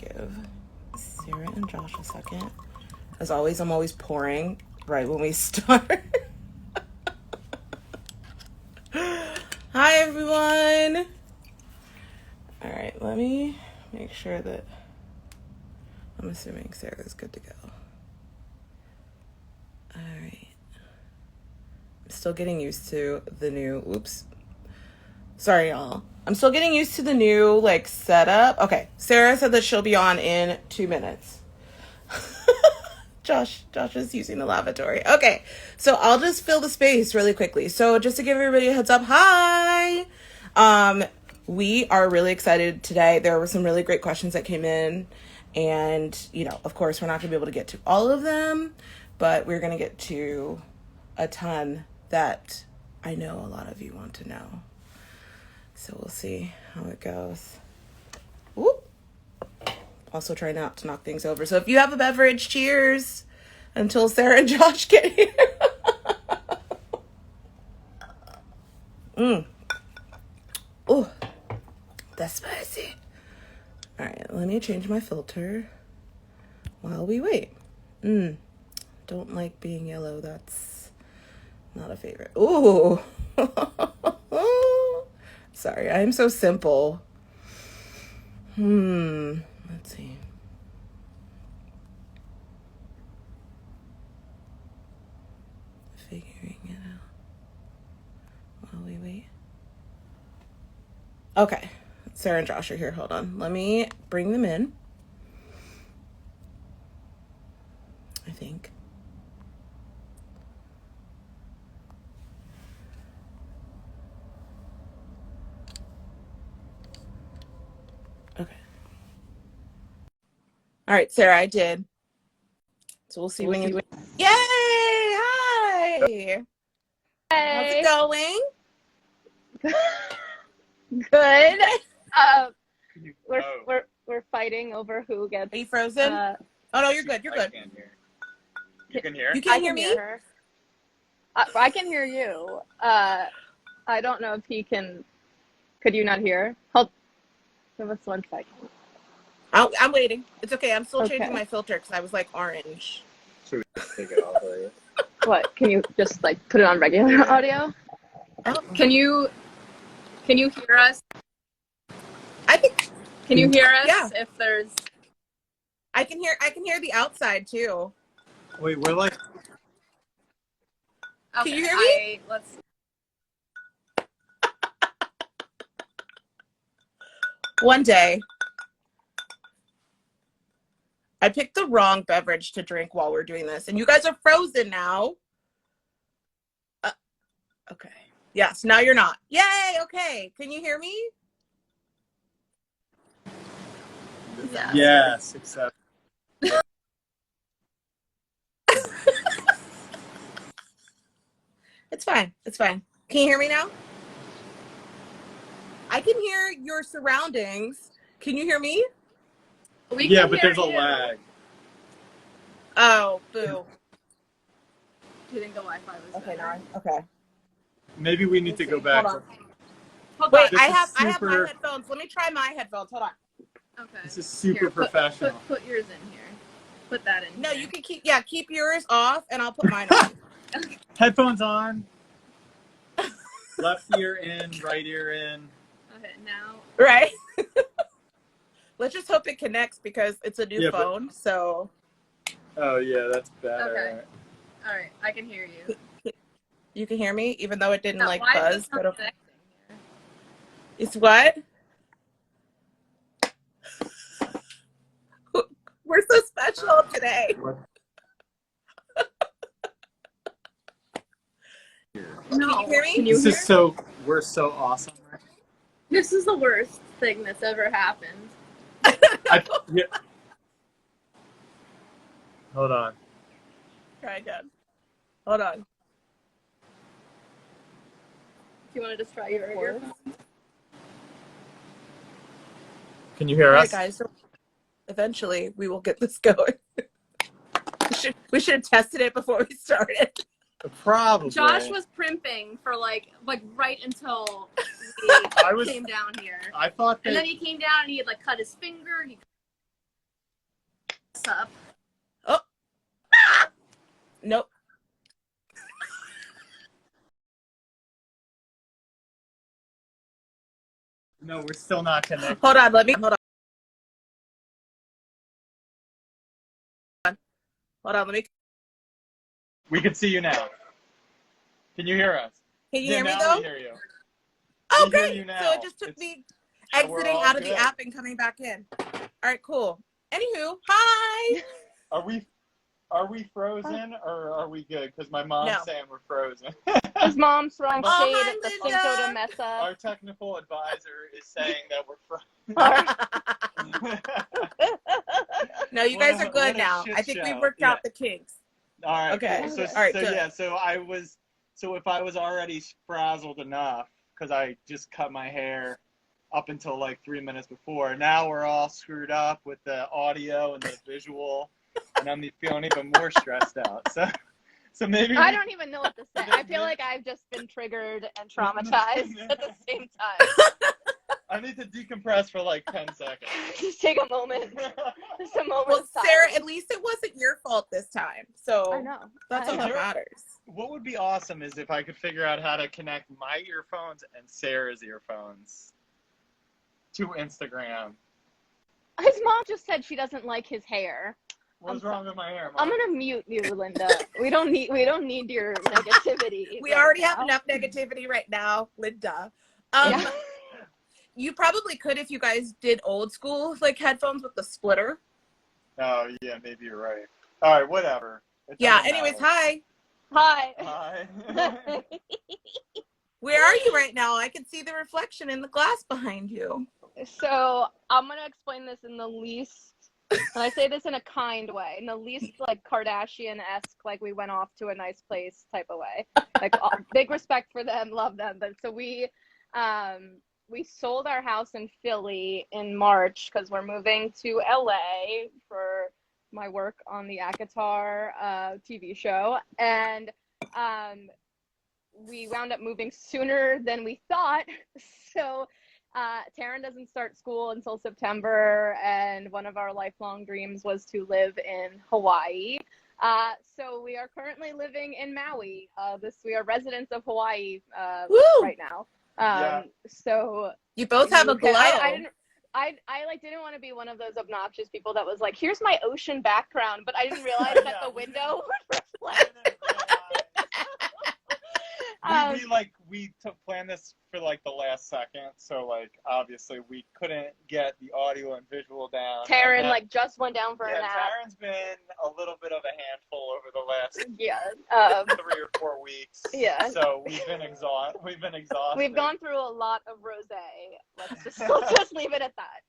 give Sarah and Josh a second. As always, I'm always pouring right when we start. Hi, everyone. All right, let me make sure that I'm assuming Sarah's good to go. All right. I'm still getting used to the new, oops. Sorry, y'all. I'm still getting used to the new, like, setup. Okay, Sarah said that she'll be on in 2 minutes. Josh is using the lavatory. Okay, so I'll just fill the space really quickly. So just to give everybody a heads up, hi! We are really excited today. There were some really great questions that came in. And, you know, of course, we're not going to be able to get to all of them. But we're going to get to a ton that I know a lot of you want to know. So we'll see how it goes. Whoop. Also try not to knock things over. So if you have a beverage, cheers until Sarah and Josh get here. Oh, that's spicy. All right, let me change my filter while we wait. Don't like being yellow. That's not a favorite. Ooh. Sorry, I am so simple. Let's see. Figuring it out while we wait. Okay, Sarah and Josh are here. Hold on. Let me bring them in. I think. Okay. All right, Sarah, I did. So we'll see when you... Yay! Hi! Hey. How's it going? Good. We're fighting over who gets... Are you frozen? Oh, no, you're good. You're good. You can hear? You can't hear me? Her. I can hear you. I don't know if he can... Could you not hear? Hold. Give us 1 second. I'm waiting. It's okay. I'm still Okay. changing my filter because I was like orange. Should we take it off of you? What? Can you just like put it on regular audio? Oh. Can you hear us? I think. Can you hear us? Yeah. If there's... I can hear the outside too. Wait, we're like... Okay, can you hear me? Let's... One day, I picked the wrong beverage to drink while we're doing this, and you guys are frozen now. Okay. Yes, now you're not. Yay, okay. Can you hear me? Yeah. Yes, except... It's fine. It's fine. Can you hear me now? I can hear your surroundings. Can you hear me? Yeah, but there's a lag. Oh, boo. Do you think the Wi-Fi was Okay, better? now. Okay. Maybe we need to go back. Hold on. Wait, This I is have super- my headphones. Let me try my headphones. Hold on. Okay. This is super professional. Put yours in here. Put that in. No, here. you can keep yours off, and I'll put mine on. Headphones on. Left ear in, right ear in. Okay, now. Right? Let's just hope it connects because it's a new Yeah, phone, so... Oh, yeah, that's better. Okay. All right, I can hear you. You can hear me, even though it didn't, Why buzz. is this not But connecting here? it's what? We're so special today. No. Can you hear me? Can you This hear? is we're so awesome. This is the worst thing that's ever happened. Yeah. Hold on. Try again. Hold on. Do you want to just try your earphones? Can you hear All right, us? guys. So eventually, we will get this going. We should have tested it before we started. Probably. Josh was primping for like right until we came down here. I thought that... And then he came down and he had like cut his finger. up. Oh. Nope. No, we're still not connected. Hold on. Hold on. We can see you now. Can you hear us? Can you hear me now though? We hear you. Oh, We hear great. you now. So it just took me we're exiting all out of the good. app and coming back in. All right, cool. Anywho, hi. Are we frozen or are we good? Because my mom's No. saying we're frozen. His mom's throwing Oh, shade hi, at the Linda. Cinco de Mesa. Our technical advisor is saying that we're frozen. No, you guys are good now. I think we've worked out the kinks. All right. Okay. Cool. All right. So if I was already frazzled enough because I just cut my hair up until like 3 minutes before, now we're all screwed up with the audio and the visual, and I'm feeling even more stressed out. So maybe I don't even know what to say. I feel like I've just been triggered and traumatized at the same time. I need to decompress for like 10 seconds. Just take a moment. Just a moment. Well, Sarah, at least it wasn't your fault this time. So I know. That's all that matters. What would be awesome is if I could figure out how to connect my earphones and Sarah's earphones to Instagram. His mom just said she doesn't like his hair. What's wrong with my hair, Mom? I'm gonna mute you, Linda. We don't need your negativity. We already have enough negativity right now, Linda. Yeah. You probably could if you guys did old school like headphones with the splitter. Oh yeah, maybe you're right. All right, whatever. Yeah. Anyways, matter. Hi. Hi. Where are you right now? I can see the reflection in the glass behind you. So I'm gonna explain this in the least, and I say this in a kind way, in the least like Kardashian-esque, like we went off to a nice place type of way. Like big respect for them, love them. But so we sold our house in Philly in March because we're moving to LA for my work on the Acotar TV show, and we wound up moving sooner than we thought. So Taryn doesn't start school until September, and one of our lifelong dreams was to live in Hawaii. So we are currently living in Maui. We are residents of Hawaii right now. So you both have a glow. I didn't want to be one of those obnoxious people that was like, here's my ocean background, but I didn't realize that the window would reflect. We planned this for like the last second, so like obviously we couldn't get the audio and visual down. Taryn just went down for a nap. Taryn's been a little bit of a handful over the last 3 or 4 weeks. Yeah. So we've been exhausted. We've gone through a lot of rosé. Let's just leave it at that.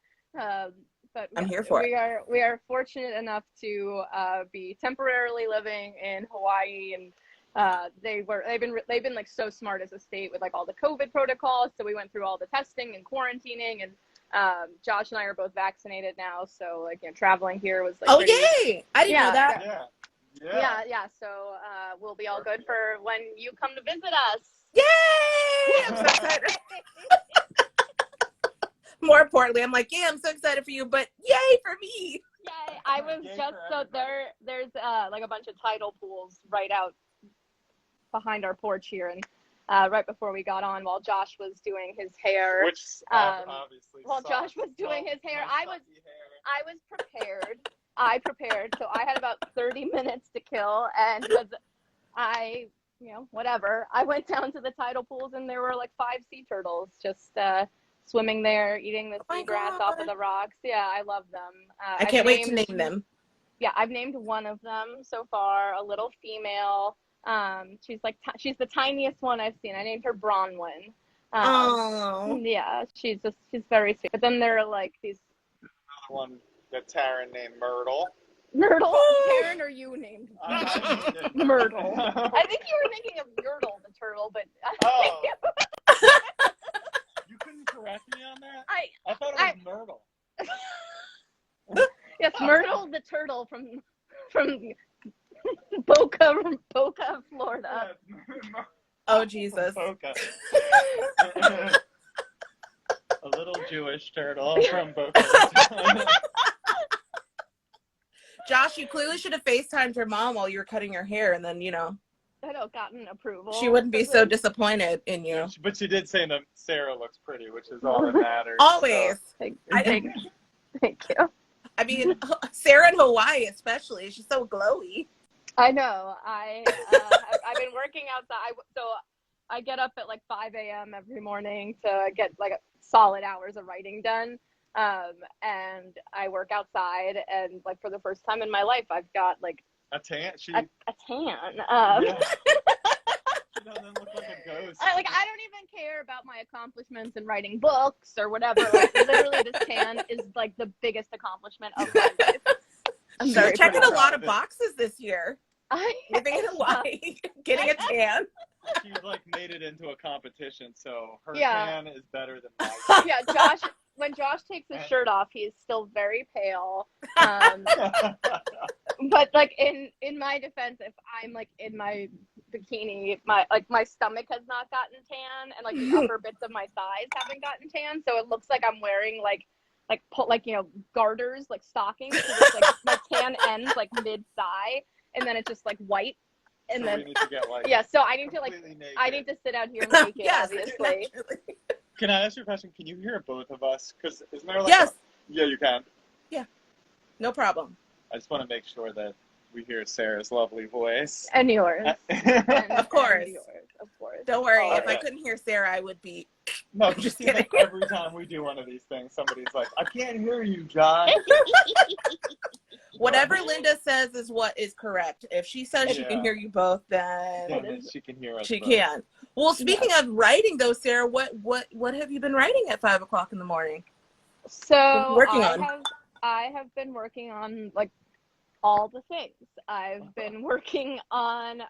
But I'm here for it. We are fortunate enough to be temporarily living in Hawaii, and they've been like so smart as a state with like all the COVID protocols. So we went through all the testing and quarantining, and Josh and I are both vaccinated now. So like traveling here was like yay! I didn't know that. Yeah. So we'll be all good for when you come to visit us. Yay! I'm so excited. More importantly, I'm like, yeah, I'm so excited for you, but yay for me. Yay! I was just so there's like a bunch of tidal pools right out behind our porch here, and right before we got on, while Josh was doing his hair, which obviously while Josh was doing his hair, I was prepared. I prepared, so I had about 30 minutes to kill, and I whatever, I went down to the tidal pools, and there were like 5 sea turtles just swimming there, eating the seagrass off of the rocks. Yeah, I love them. I can't wait to name them. Yeah, I've named one of them so far, a little female. She's the tiniest one I've seen. I named her Bronwyn. Yeah, she's very sweet. But then there are like these. Another one that Taryn named Myrtle. Myrtle? Taryn or you named Myrtle? I think you were thinking of Yertle the turtle, but. You couldn't correct me on that? I thought it was Myrtle. Yes, Myrtle the turtle from Boca, Florida. Oh, Jesus. Boca. A little Jewish turtle from Boca. Josh, you clearly should have FaceTimed your mom while you were cutting your hair, and then, I don't gotten approval. she wouldn't be so disappointed in you. But she did say that Sarah looks pretty, which is all that matters. Always. Thank you. I mean, Sarah in Hawaii especially, she's so glowy. I know. I've been working outside. So I get up at like 5 a.m. every morning to get like solid hours of writing done. And I work outside, and like for the first time in my life, I've got like a tan. A tan. Yeah. She doesn't look like a ghost. I don't even care about my accomplishments in writing books or whatever. Like, literally, this tan is like the biggest accomplishment of my life. I'm You're checking a proud. lot of boxes this year. Living in Hawaii, getting a tan. She's like made it into a competition, so her Yeah. tan is better than mine. Yeah, Josh. When Josh takes his shirt off, he's still very pale. But like in my defense, if I'm like in my bikini, my stomach has not gotten tan, and like the upper bits of my thighs haven't gotten tan, so it looks like I'm wearing garters, like stockings. So just, like my tan ends like mid thigh, and then it's just like white. And So then we need to get like so I need to completely naked. I need to sit out here naked, Yes, obviously. Can I ask you a question? Can you hear both of us? Because isn't there like Yes. Yeah, you can. No problem. I just want to make sure that we hear Sarah's lovely voice. And yours. Of course. And yours, of course. Don't worry. Oh, If I yeah. couldn't hear Sarah, I would be. No, Just just like kidding. every time we do one of these things, somebody's like, "I can't hear you, John." Whatever Linda says is what is correct. If she says she can Yeah. hew you both, then Then she can hear us. she both. can. Well, speaking of writing, though, Sarah, what have you been writing at 5 o'clock in the morning? So Working I on. have been working on like all the things. I've been working on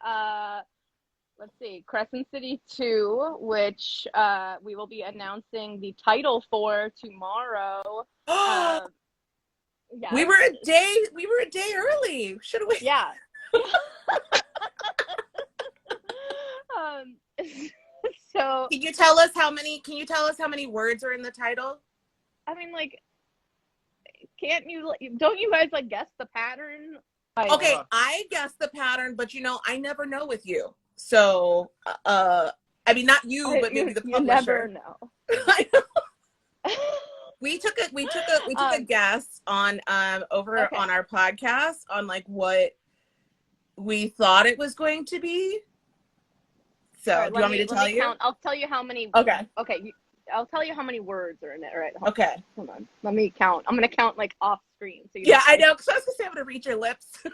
let's see, Crescent City 2, which we will be announcing the title for tomorrow. Yeah. We were a day early. Should we? Yeah. So Can you tell us how many words are in the title? I mean, like, don't you guys like guess the pattern? Okay, I guess the pattern, but I never know with you. So, I mean, not you, but maybe the publisher. You never know. I know. We took a guess on over on our podcast on like what we thought it was going to be. So, Right, do you want me to tell you? I'll tell you how many. Okay. Okay. I'll tell you how many words are in it. All right. Okay. Hold on. Let me count. I'm gonna count like off screen. So Yeah, I know. Because I was gonna say I'm gonna read your lips. Yeah,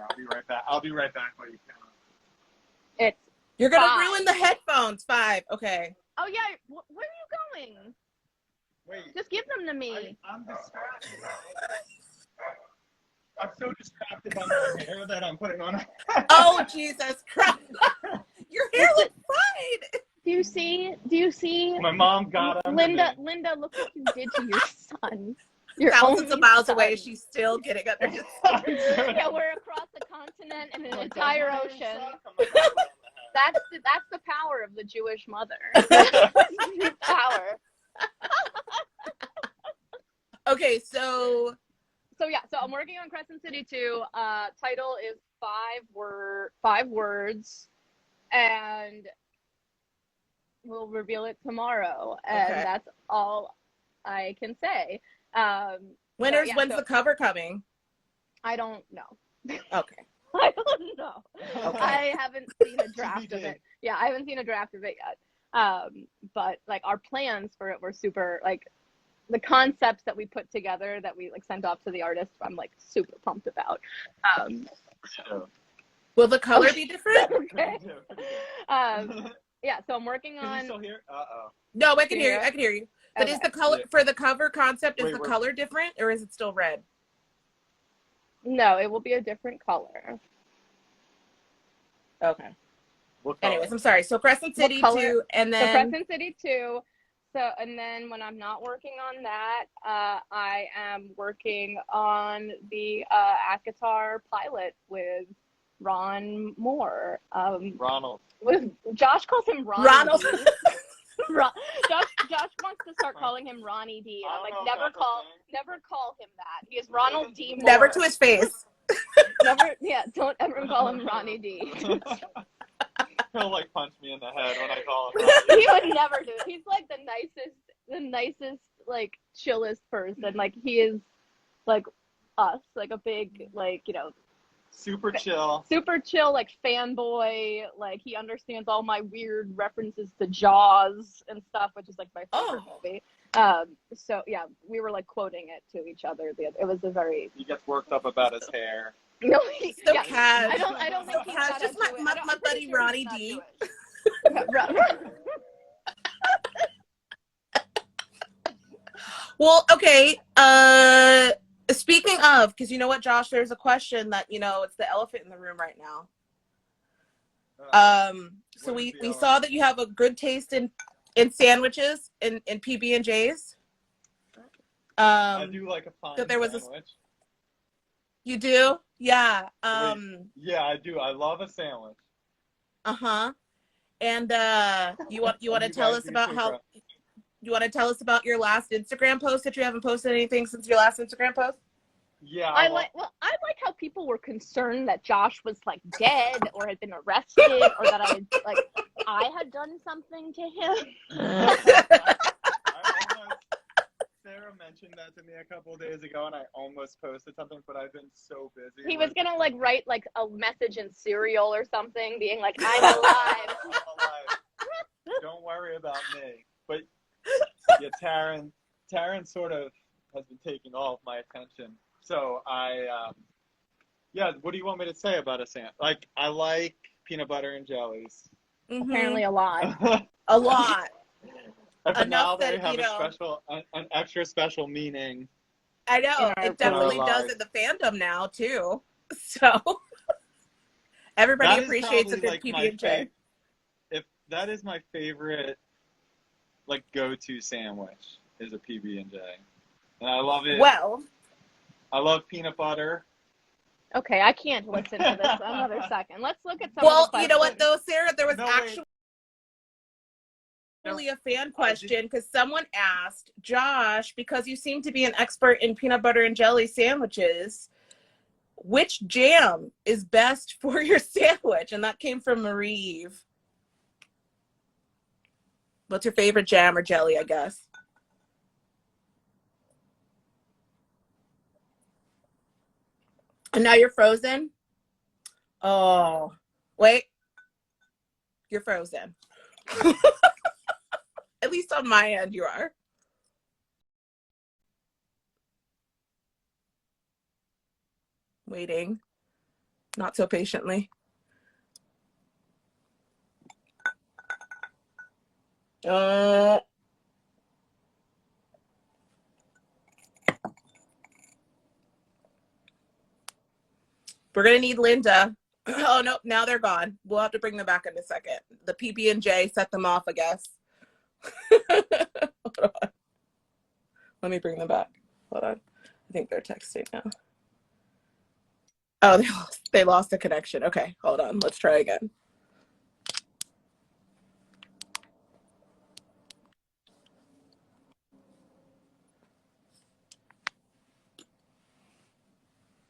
I'll be right back. I'll be right back while you count. It's. You're gonna 5. ruin the headphones. 5. Okay. Oh yeah. Where are you going? Wait. Just give them to me. I'm distracted. I'm so distracted by my hair that I'm putting on. Oh Jesus Christ! Your hair looks fine. Do you see? My mom got under Linda, me. look what you did to your son. Your Thousands only of miles son. away, she's still getting under his. Yeah, we're across the continent and an entire ocean. That's the power of the Jewish mother. Power. Okay, so So I'm working on Crescent City 2. Title is 5 words, and we'll reveal it tomorrow. And Okay. that's all I can say. when's yeah, the cover coming? I don't know. Okay. I don't know. Okay. I haven't seen a draft of it. Yeah, I haven't seen a draft of it yet. But like our plans for it were super, like the concepts that we put together that we like sent off to the artist, I'm like super pumped about. Will the color be different? Okay. Yeah, so I'm working Can you on. still hear? Uh-oh. No, I can Yeah. hear you. I can hear you. But is Okay. the color for the cover concept? Is Wait, the wait. color different, or is it still red? No, it will be a different color. Okay. What color? Anyways, I'm sorry. So Crescent What City color? 2, and So then Crescent City 2. So, and then when I'm not working on that, I am working on the Acotar pilot with Ron Moore. Ronald. Josh calls him Ron. Ronald. Josh wants to start calling him Ronnie D. I'm like, I don't know if never that's call him that. He is Ronald D. Moore. Never to his face. Don't ever call him Ronnie D. He'll like punch me in the head when I call him Ronnie. He would never do it. He's like the nicest, like chillest person. Like he is like us, like a big, like, you know, Super chill, like fanboy. Like he understands all my weird references to Jaws and stuff, which is like my favorite movie. So yeah, we were like quoting it to each other. It was a very. He gets worked up about his hair. No, So cash. I don't think he's cash. Just my buddy Ronnie D. Well, okay. Speaking of, because you know what, Josh, there's a question that, you know, it's the elephant in the room right now. So we saw that you have a good taste in sandwiches, in PB&J's. I do like a fine that there was sandwich. You do? Yeah. Yeah, I do. I love a sandwich. Uh-huh. And you want to tell us about how you want to tell us about your last Instagram post, that you haven't posted anything since your last Instagram post? Yeah. I like how people were concerned that Josh was like dead or had been arrested or that I had done something to him. Sarah mentioned that to me a couple of days ago, and I almost posted something, but I've been so busy. He was gonna like write like a message in cereal or something, being like, "I'm alive." I'm alive. Don't worry about me. But yeah, Taryn sort of has been taking all of my attention. So yeah. What do you want me to say about a sandwich? Like, I like peanut butter and jellies. Mm-hmm. Apparently, a lot. A lot. But now Enough that, they have you know, an extra special meaning. I know. It definitely does in the fandom now, too. So everybody appreciates a good PB&J. If that is my favorite, like, go-to sandwich is a PB&J. And I love it. Well, I love peanut butter. Okay, I can't listen to this another second. Let's look at some of the well, questions. you know what, though, Sarah? There was Wait. actually a fan question, because someone asked, Josh, because you seem to be an expert in peanut butter and jelly sandwiches, which jam is best for your sandwich? And that came from Marie Eve. What's your favorite jam or jelly, I guess? And now you're frozen? Oh, wait. You're frozen. At least on my end, you are. Waiting. Not so patiently. We're going to need Linda. Oh, no, now they're gone. We'll have to bring them back in a second. The PB&J set them off, I guess. Hold on. Let me bring them back. Hold on. I think they're texting now. Oh, they lost the connection. Okay, hold on. Let's try again.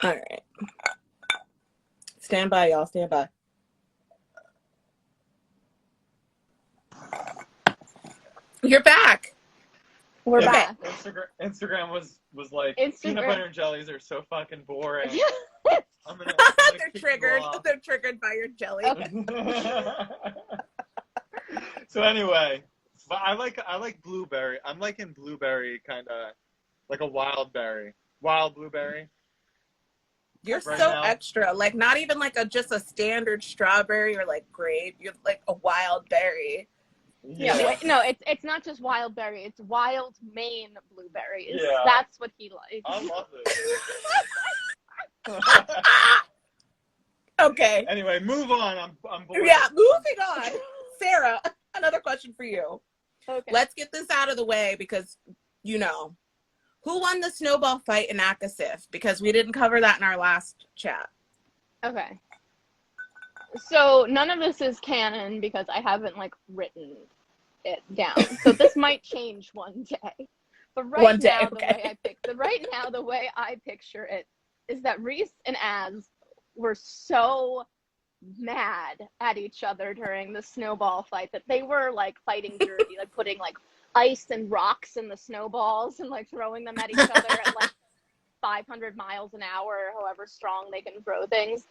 All right. Stand by, y'all. Stand by. You're back. We're back. Instagram was like, peanut butter and jellies are so fucking boring. I'm gonna They're triggered. They're triggered by your jelly. Okay. So anyway, but I like blueberry. I'm liking blueberry, kind of like a wild blueberry. You're right so now. extra. Like, not even like just a standard strawberry or like grape. You're like a wild berry. Yeah, wait, no, it's not just wild berry. It's wild Maine blueberries. Yeah. That's what he likes. I love it. Okay. Anyway, move on. I'm bored. Yeah, moving on. Sarah, another question for you. Okay. Let's get this out of the way because, you know, who won the snowball fight in Acotar? Because we didn't cover that in our last chat. Okay. So none of this is canon because I haven't like written it down. So this might change one day. But One day, now, okay. the way I picture it is that Reese and Az were so mad at each other during the snowball fight that they were like fighting dirty, like putting like ice and rocks in the snowballs and like throwing them at each other at like 500 miles an hour, however strong they can throw things.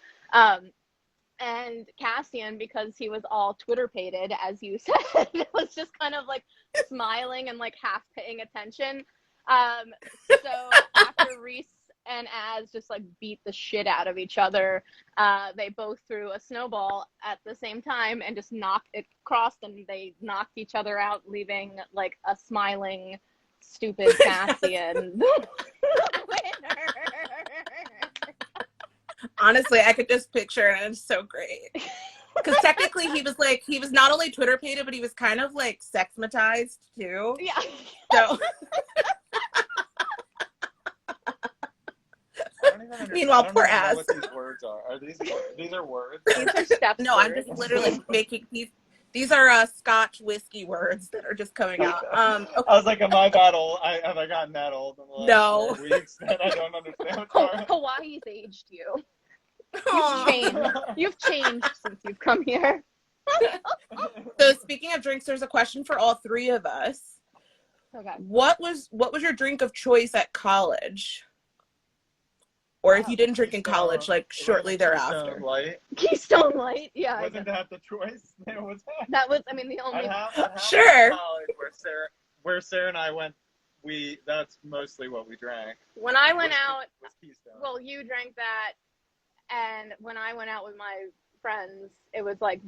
And Cassian, because he was all Twitter-pated, as you said, was just kind of like smiling and like half paying attention. So after Reese and Az just like beat the shit out of each other, they both threw a snowball at the same time and just knocked it, crossed, and they knocked each other out, leaving like a smiling, stupid Cassian winner. Honestly, I could just picture it, and it's so great. Because technically, he was not only Twitter pated, but he was kind of like sexmatized too. Yeah. So meanwhile, poor Az. What these words are? Are these are words? These are steps. No, I'm just literally making these are Scotch whiskey words that are just coming out. Okay. I was like, am I that old? Have I gotten that old in the last 4 weeks that I don't understand? Hawaii's aged you. You've changed since you've come here. So speaking of drinks, there's a question for all three of us. Okay. What was your drink of choice at college? Or if you didn't drink in college, like shortly thereafter. Keystone Light. Keystone Light, yeah. Wasn't that the choice? That was, I mean, the only. Sure. College where Sarah and I went, that's mostly what we drank. When I went out, was Keystone. well, you drank that, and when I went out with my friends, it was like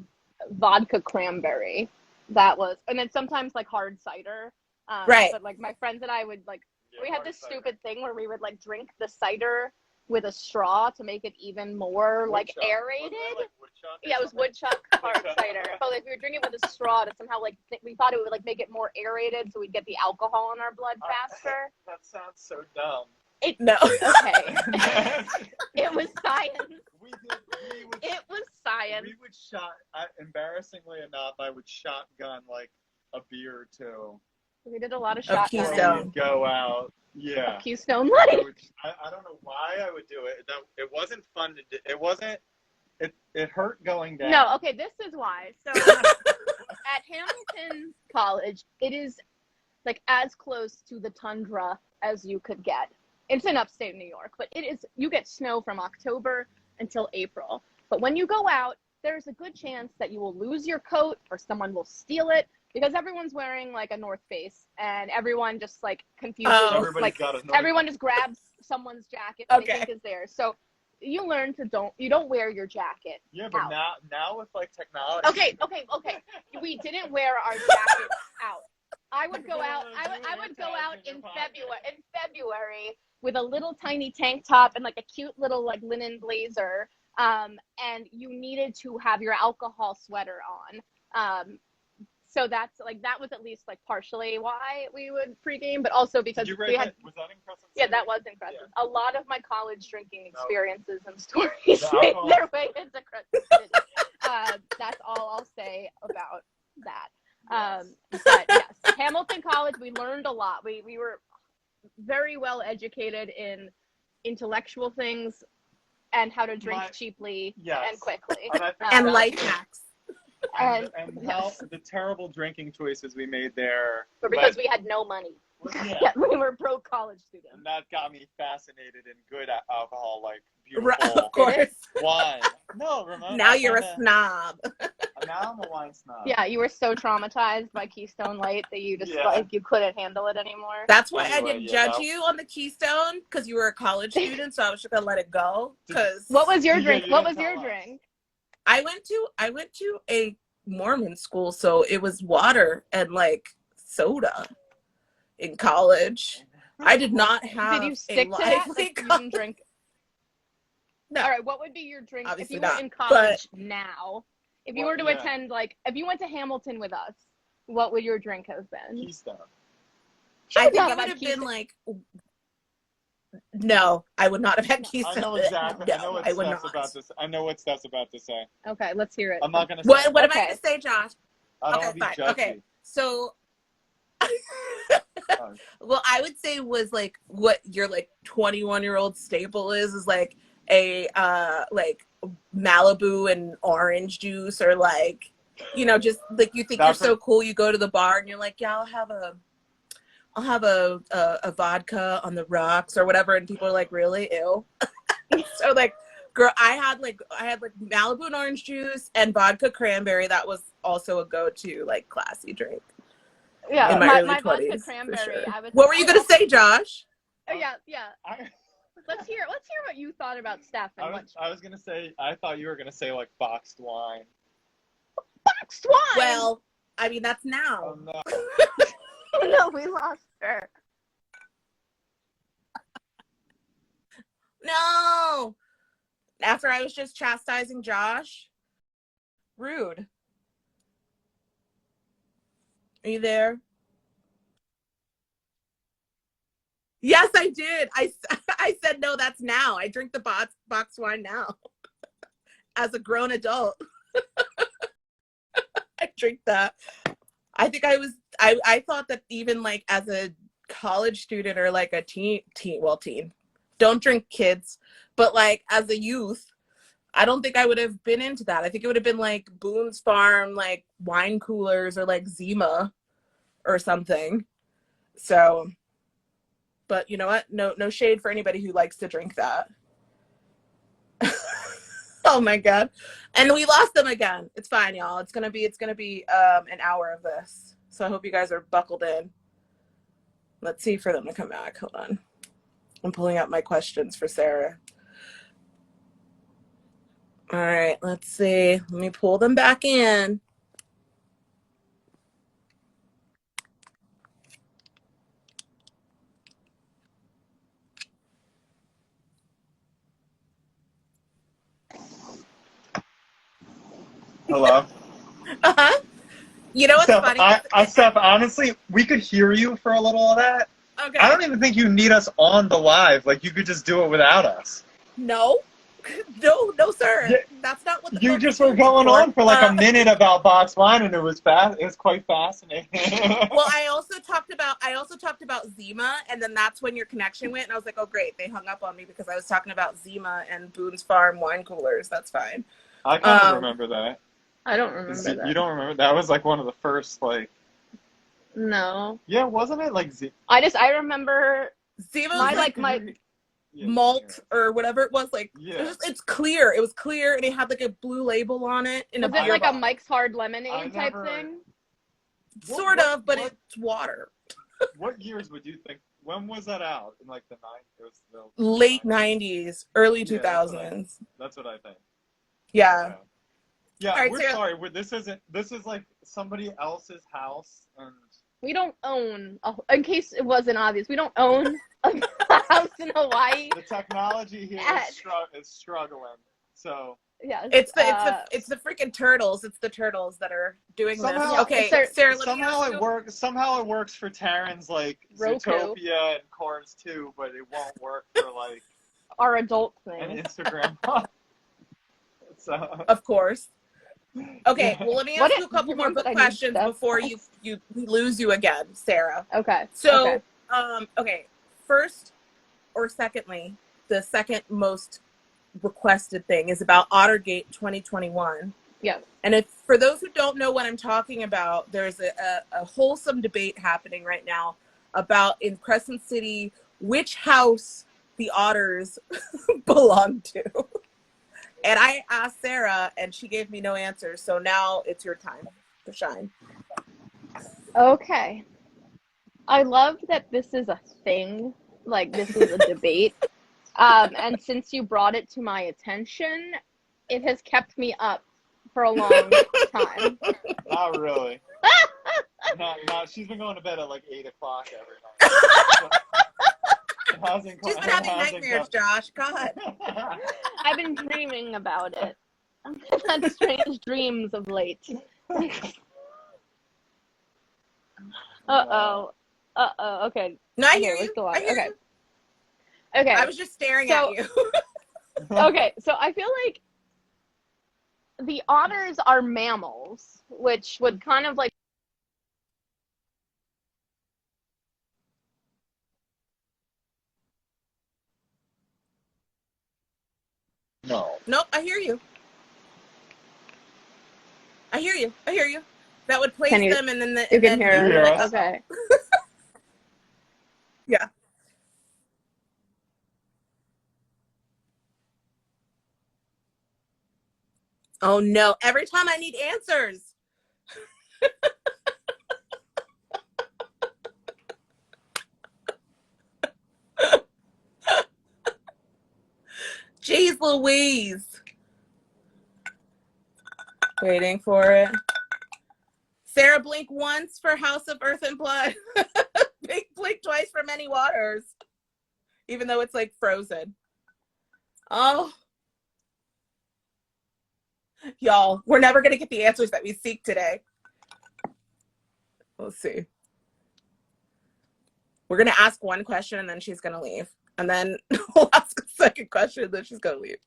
vodka cranberry. That was, and then sometimes like hard cider. Right. But like my friends and I would like, we had this stupid thing where we would like drink the cider with a straw to make it even more like aerated. Yeah, it was woodchuck hard cider. But like we would drink it with a straw to somehow like we thought it would like make it more aerated, so we'd get the alcohol in our blood faster. That sounds so dumb. No. Okay. It was science. It was science. We would embarrassingly enough, I would shotgun like a beer or two. We did a lot of shotgunning. Keystone. Go out. Yeah. Keystone Light. I don't know why I would do it. It wasn't fun to do. It wasn't. It hurt going down. No, okay, this is why. So at Hamilton College, it is like as close to the tundra as you could get. It's in upstate New York, but you get snow from October until April. But when you go out, there's a good chance that you will lose your coat or someone will steal it because everyone's wearing like a North Face and everyone just like confuses. Everyone just grabs someone's jacket that they think is theirs. So you learn to you don't wear your jacket. Yeah, but out. now with like technology. Okay. We didn't wear our jackets out. I would go out. I would go out in February with a little tiny tank top and like a cute little like linen blazer. And you needed to have your alcohol sweater on. So that was at least like partially why we would pregame, but also because we had. Was that in Crescent City? Yeah, that was in Crescent. Yeah. A lot of my college drinking experiences and stories made their way into Crescent City. That's all I'll say about that. But yes, Hamilton College, we learned a lot. We were very well educated in intellectual things and how to drink cheaply and quickly. And life hacks. And how the terrible drinking choices we made there. But because we had no money. Yeah, we were broke college students. And that got me fascinated in good alcohol, like beautiful of course. wine. No, Ramona. Now you're a snob. Now I'm a wine snob. Yeah, you were so traumatized by Keystone Light that you just you couldn't handle it anymore. That's why I didn't judge you on the Keystone, because you were a college student, so I was just gonna let it go. What was your drink? What was your drink? I went to a Mormon school, so it was water and like soda in college. I did not have. Did you stick to that? Like, you didn't drink. No. All right. What would be your drink Obviously if you were in college now? If you were to attend, like, if you went to Hamilton with us, what would your drink have been? Keystone. I think it would have been like. No, I would not have had Keystone. I know exactly. No, I would not. I know what Steph's about to say. Okay, let's hear it. I'm not gonna. What am I gonna say, Josh? I don't want to be judgy. Okay. So, Oh, well, I would say was like what your like 21-year-old staple is like a like Malibu and orange juice, or like, you know, just like you think you're that's so cool, you go to the bar and you're like, yeah, I'll have a vodka on the rocks or whatever, and people are like, really? Ew. So like, girl, I had like Malibu and orange juice and vodka cranberry. That was also a go-to like classy drink Yeah, in my early my vodka 20s. cranberry. Sure. I was. What were you gonna say, Josh? Oh, yeah, yeah. I, Let's hear what you thought about Steph and what I was gonna say, I thought you were gonna say like boxed wine. boxed wine. Well, I mean that's now. Oh no. No, we lost her. No. After I was just chastising Josh. Rude. Are you there? Yes, I did. I said no. That's now. I drink the box wine now. As a grown adult, I drink that. I think I thought that even like as a college student or like a teen, don't drink, kids, but like as a youth, I don't think I would have been into that. I think it would have been like Boone's Farm, like wine coolers, or like Zima or something. So, but you know what? No shade for anybody who likes to drink that. Oh my god. And we lost them again. It's fine, y'all. It's gonna be an hour of this. So I hope you guys are buckled in. Let's see for them to come back. Hold on. I'm pulling out my questions for Sarah. All right, let's see. Let me pull them back in. Hello. Uh-huh. You know what's Steph, funny? Steph, honestly, we could hear you for a little of that. Okay. I don't even think you need us on the live. Like, you could just do it without us. No, no, sir. Yeah, That's not what the you fuck just is were going on for like a Uh, minute about box wine, and it was fast. It was quite fascinating. Well, I also talked about Zima, and then that's when your connection went, and I was like, oh great, they hung up on me because I was talking about Zima and Boone's Farm wine coolers. That's fine. I kind of remember that. I don't remember that. You don't remember? That was like one of the first, like. No. Yeah, wasn't it like I remember Zima my was like my malt or whatever it was, like Yeah. it's clear. It was clear, and it had like a blue label on it. In was a it beer like bottle. a Mike's Hard Lemonade type never- thing? Sort of, but it's water. What years would you think? When was that out? In like the 90s? It was the Late 90s, early Yeah, 2000s. That's what I think. Yeah. Yeah, All right, we're Sarah- sorry. This is like somebody else's house, and We don't own, in case it wasn't obvious, we don't own a house in Hawaii. the technology here is struggling. So Yeah. It's the freaking turtles. It's the turtles that are doing Somehow- this. Okay, It's Sarah, let me somehow ask it you. works. Somehow it works for Taryn's like Roku. Zootopia and Cars 2, but it won't work for like Our adult an thing. Instagram. So Of course. Okay, well, let me ask What you a couple more I need questions stuff. before we lose you again, Sarah. Okay. So, okay. Okay, first or secondly, the second most requested thing is about Ottergate 2021. Yeah. And if for those who don't know what I'm talking about, there's a wholesome debate happening right now about in Crescent City which house the Otters belong to. And I asked Sarah, and she gave me no answer. So now it's your time to shine. Okay. I love that this is a thing. Like, this is a debate. And since you brought it to my attention, it has kept me up for a long time. not really. No, she's been going to bed at like 8 o'clock every night. She's been having nightmares, Josh. God. I've been dreaming about it. I've had strange dreams of late. Uh-oh. Okay. No, I Okay, hear let's you. go on. I hear Okay. you. Okay. I was just staring at you. Okay, so I feel like the otters are mammals, which would kind of like No. Nope, I hear you. I hear you. I hear you. That would place them and then You can hear hear it. us? Okay. Yeah. Oh no, every time I need answers. Jeez Louise. Waiting for it. Sarah, blink once for House of Earth and Blood. Blink twice for Many Waters. Even though it's like frozen. Oh. Y'all, we're never going to get the answers that we seek today. Let's see. We're going to ask one question and then she's going to leave. And then we'll ask a second question and then she's going to leave.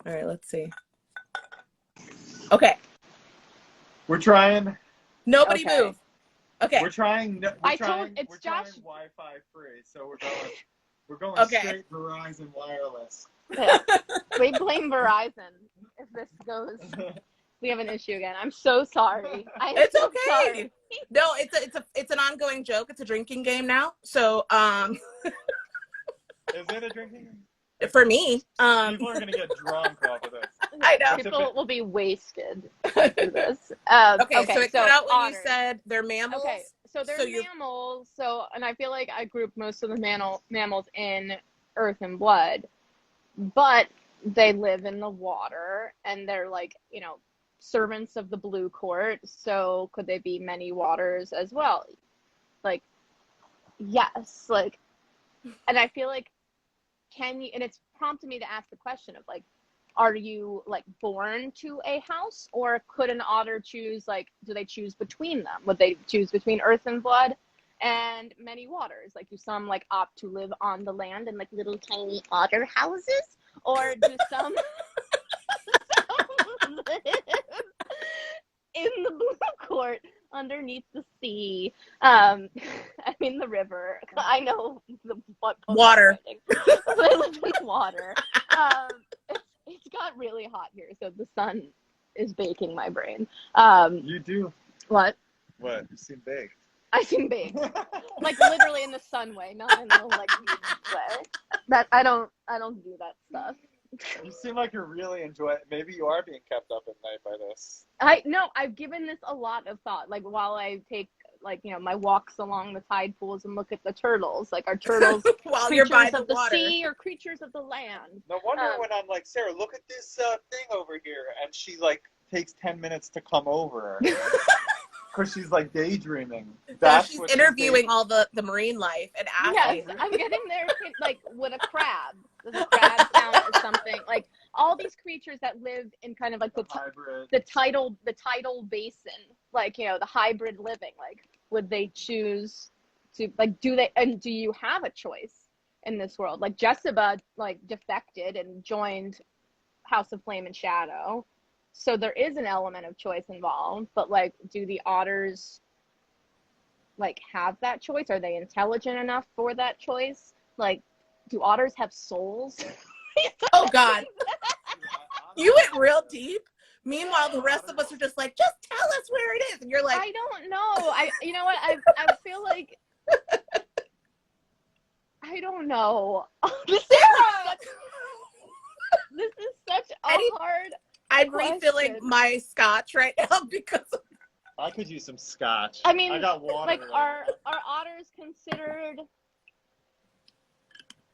All right, let's see. Okay. We're trying. Nobody Okay. move. Okay. We're trying. I told- it's we're Josh- trying Wi-Fi free, so we're going Okay. straight Verizon wireless. Yeah. We blame Verizon if this goes. We have an issue again. I'm so sorry. It's so okay. sorry. No, it's an ongoing joke. It's a drinking game now. So Is it a drinking? for me, People are gonna get drunk off of this. I know. People will be wasted after this. Okay, so it cut out when you otters. said they're mammals. Okay, so they're So you're- mammals. So, and I feel like I group most of the mammals in Earth and Blood, but they live in the water, and they're like, you know, servants of the blue court. So could they be many waters as well? Like, yes, like, and I feel like, can you? And it's prompted me to ask the question of like, are you like born to a house, or could an otter choose, like, do they choose between them? Would they choose between Earth and Blood and many waters? Like, do some like opt to live on the land in like little tiny otter houses, or do some live in the blue court underneath the sea? I mean the river. I know what Water. They live in the water. It's got really hot here, so the sun is baking my brain. You do. What? What? You seem big. I seem baked, like literally in the sun way, not in the like way. That I don't do that stuff. You seem like you're really enjoying. Maybe you are being kept up at night by this. I've given this a lot of thought. Like while I take like, you know, my walks along the tide pools and look at the turtles. Like, are turtles while you're creatures by of the water. sea or creatures of the land? No wonder when I'm like, Sarah, look at this thing over here, and she like takes 10 minutes to come over because she's like daydreaming. That's she's what interviewing all the marine life and asking. Yes, I'm getting there. Like with a crab, does a crab count as something? Like all these creatures that live in kind of like hybrid. the tidal basin, like, you know, the hybrid living. Like, would they choose to, like, do you have a choice in this world? Like Jessica like defected and joined House of Flame and Shadow, so there is an element of choice involved. But like, do the otters like have that choice? Are they intelligent enough for that choice? Like, do otters have souls? Oh God, you went real deep. Meanwhile, the rest of us are just like, just tell us where it is, and you're like, I don't know. You know what? I feel like I don't know. This is such a hard. I'm question. refilling my scotch right now because I could use some scotch. I mean, I got water. like, right are otters considered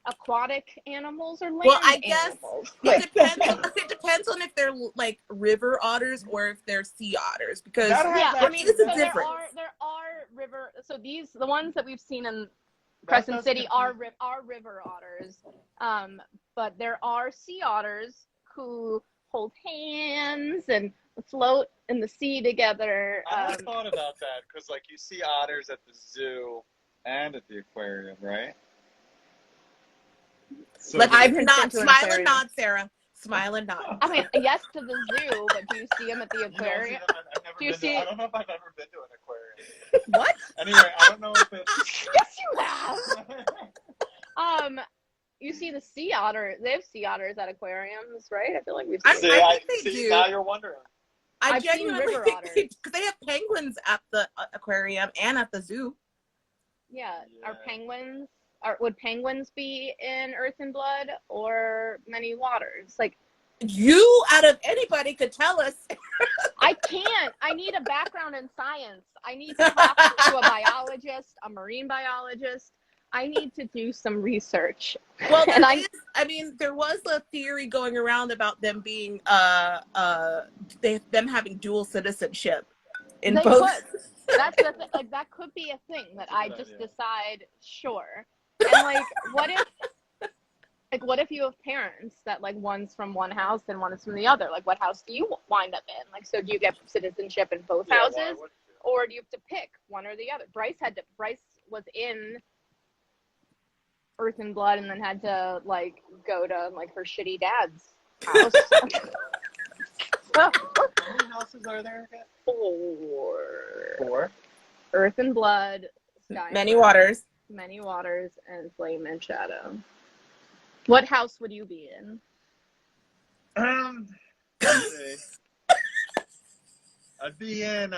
aquatic animals or land well, I guess animals? it depends on if they're like river otters or if they're sea otters, because That has Yeah, I mean, it's a so difference. there are river. So the ones that we've seen in That Crescent does City confuse are river otters. But there are sea otters who hold hands and float in the sea together. I have thought about that because, like, you see otters at the zoo and at the aquarium, right? So Like, I've I'm been not to an smile and aquarium. nod, Sarah. Smile and nod. I mean, yes to the zoo, but do you see them at the you don't see aquarium? them. I've never Do you been see- I don't know if I've ever been to an aquarium. What? Anyway, I don't know if it's. Yes, you have. You see the sea otter. They have sea otters at aquariums, right? I feel like we've seen. I think they do. Now you're wondering. I've seen genuinely river think otters. because they have penguins at the aquarium and at the zoo. Yeah. Are penguins? Would penguins be in Earth and Blood or Many Waters? Like, you out of anybody could tell us. I can't. I need a background in science. I need to talk to a biologist, a marine biologist. I need to do some research. Well, and there was a theory going around about them being them having dual citizenship in they both. could. That's the thing. Like, that could be a thing that I just decide, sure. And like, what if you have parents that like one's from one house and one is from the other? Like, what house do you wind up in? Like, so do you get citizenship in both houses, or do you have to pick one or the other? Bryce was in Earth and Blood and then had to like go to like her shitty dad's house. How many houses are there again? 4. Earth and Blood, Sky Many Waters. Many Waters, and Flame and Shadow. What house would you be in? Let's see. I'd be in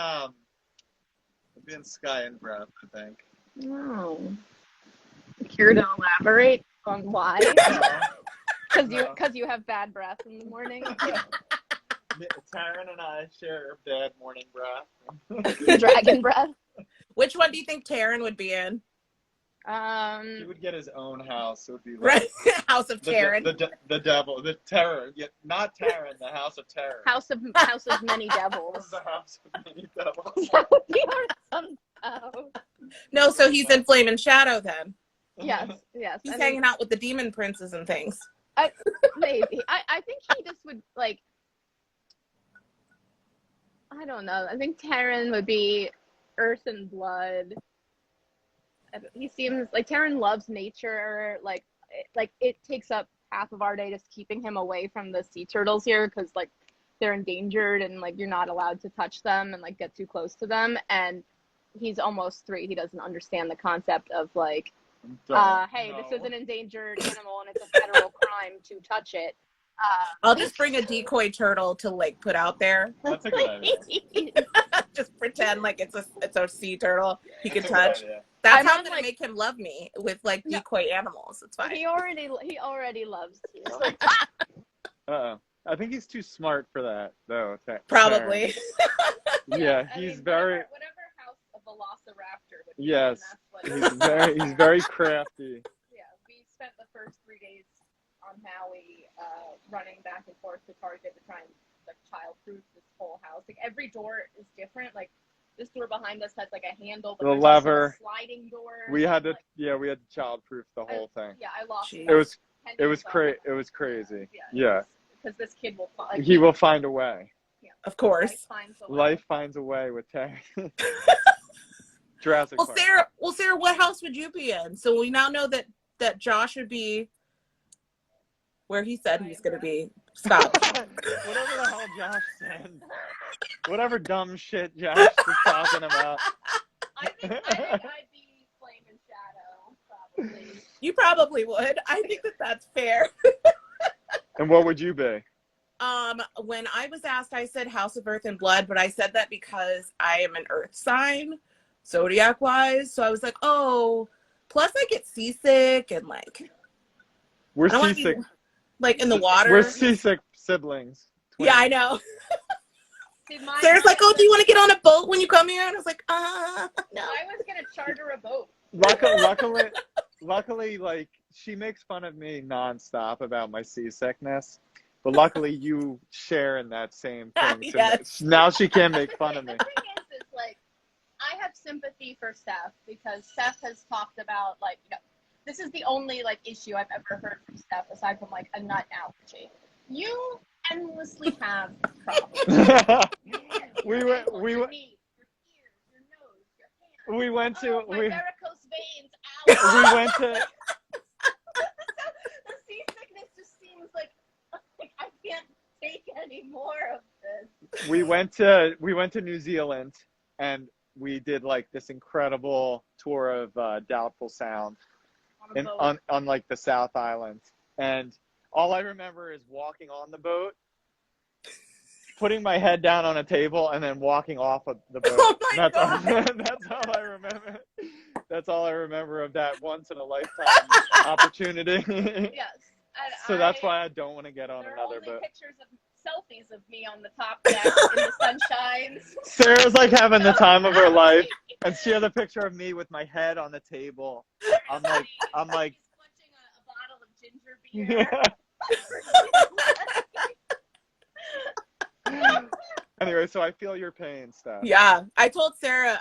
Sky and Breath, I think. Oh. Care to elaborate on why? Because you have bad breath in the morning. Taryn and I share bad morning breath. Dragon breath. Which one do you think Taryn would be in? He would get his own house. It would be like House of Taryn. The devil, the terror. Yeah, not Taryn, the House of Terror. House of Many Devils. The House of Many Devils. That would be awesome. No, so he's in Flame and Shadow then. Yes. He's hanging out with the demon princes and things. Maybe. I think he just would like. I don't know. I think Taryn would be Earth and Blood. He seems like Taryn loves nature. Like it takes up half of our day just keeping him away from the sea turtles here because like they're endangered and like you're not allowed to touch them and like get too close to them. And he's almost 3. He doesn't understand the concept of like, this is an endangered animal and it's a federal crime to touch it. I'll just bring a decoy turtle to like put out there. That's a good idea. Just pretend like it's a sea turtle he could touch. That's how I'm gonna make him love me with like decoy animals. It's fine. He already loves you. I think he's too smart for that though. Probably. Yeah, he's very. Whatever house a velociraptor would be. Yes, he's very crafty. Yeah, we spent the first 3 days on Maui running back and forth to Target to try and like child-proof this whole house. Like every door is different. Like this door behind us has like a handle, but the lever, a sliding door. We had to, we had to child-proof the whole thing. Yeah, I lost. It was crazy. Yeah. Because this kid will. He will find a way. Yeah. Of course. Life finds a way with Terry. Jurassic Park. Sarah, what house would you be in? So we now know that Josh would be where he said he's going to be. Stop. Whatever the hell Josh said. Whatever dumb shit Josh was talking about. I think I'd be Flame and Shadow, probably. You probably would. I think that's fair. And what would you be? When I was asked, I said House of Earth and Blood, but I said that because I am an Earth sign, zodiac-wise. So I was like, oh, plus I get seasick and like... We're seasick. Like in the water. We're seasick siblings. Twins. Yeah, I know. Sarah's like, oh, do you want to get on a boat when you come here? And I was like, no. I was going to charter a boat. Luckily, like, she makes fun of me nonstop about my seasickness. But luckily, you share in that same thing. So yes. Now she can't make fun of me. The thing is like, I have sympathy for Steph because Steph has talked about, like, this is the only, like, issue I've ever heard from Steph aside from, like, a nut allergy. You endlessly have problems. We went to my varicose veins. We went to the seasickness just seems like I can't take any more of this. We went to New Zealand, and we did like this incredible tour of Doubtful Sound on like the South Island, and all I remember is walking on the boat, putting my head down on a table, and then walking off of the boat. Oh my God. That's all I remember. That's all I remember of that once in a lifetime opportunity. Yes. And So that's why I don't want to get on there another are only boat. pictures of selfies of me on the top deck in the sunshine. Sarah's like having the time of her life, and she has a picture of me with my head on the table. I'm like, He's clutching a bottle of ginger beer. yeah. Anyway, so I feel your pain, Steph. Yeah, I told Sarah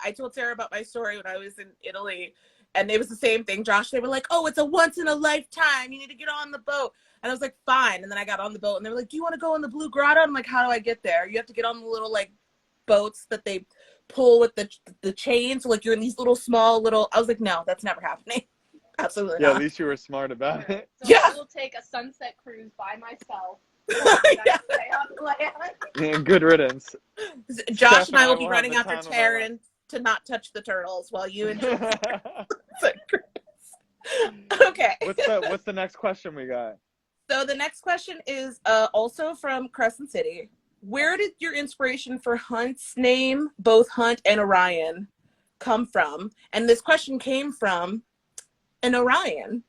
about my story when I was in Italy, and it was the same thing. Josh, they were like, "Oh, it's a once in a lifetime. You need to get on the boat." And I was like, "Fine." And then I got on the boat, and they were like, "Do you want to go in the Blue Grotto?" I'm like, "How do I get there?" You have to get on the little like boats that they pull with the chains. So, like you're in these little small little. I was like, "No, that's never happening. Absolutely Yeah, not." at least you were smart about it. So Yeah. I will take a sunset cruise by myself. Yeah. Stay on land. Yeah, good riddance. Josh Steph and I will will be have running the after time of our Taryn to not touch the turtles while you enjoy. Okay. What's the next question we got? So the next question is also from Crescent City. Where did your inspiration for Hunt's name, both Hunt and Orion, come from? And this question came from an Orion.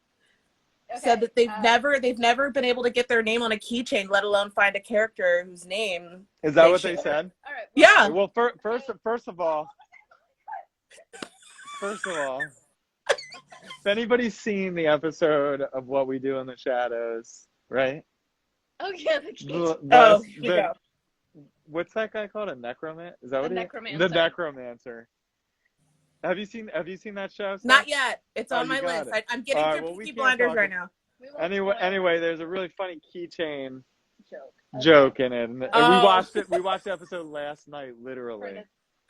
Okay, Said that they've never been able to get their name on a keychain, let alone find a character whose name. Is that what they said? All right. Yeah. Well, first of all, if anybody's seen the episode of What We Do in the Shadows, right? Oh yeah, the key. What's that guy called? A necromancer? Is that what necromancer. The necromancer. Have you seen that show? Steph? Not yet. It's on you my got list. it. I'm getting All right, through well, we Peaky can't Blinders talk right now. Anyway, there's a really funny keychain joke. joke in it, and Oh. we watched the episode last night, literally.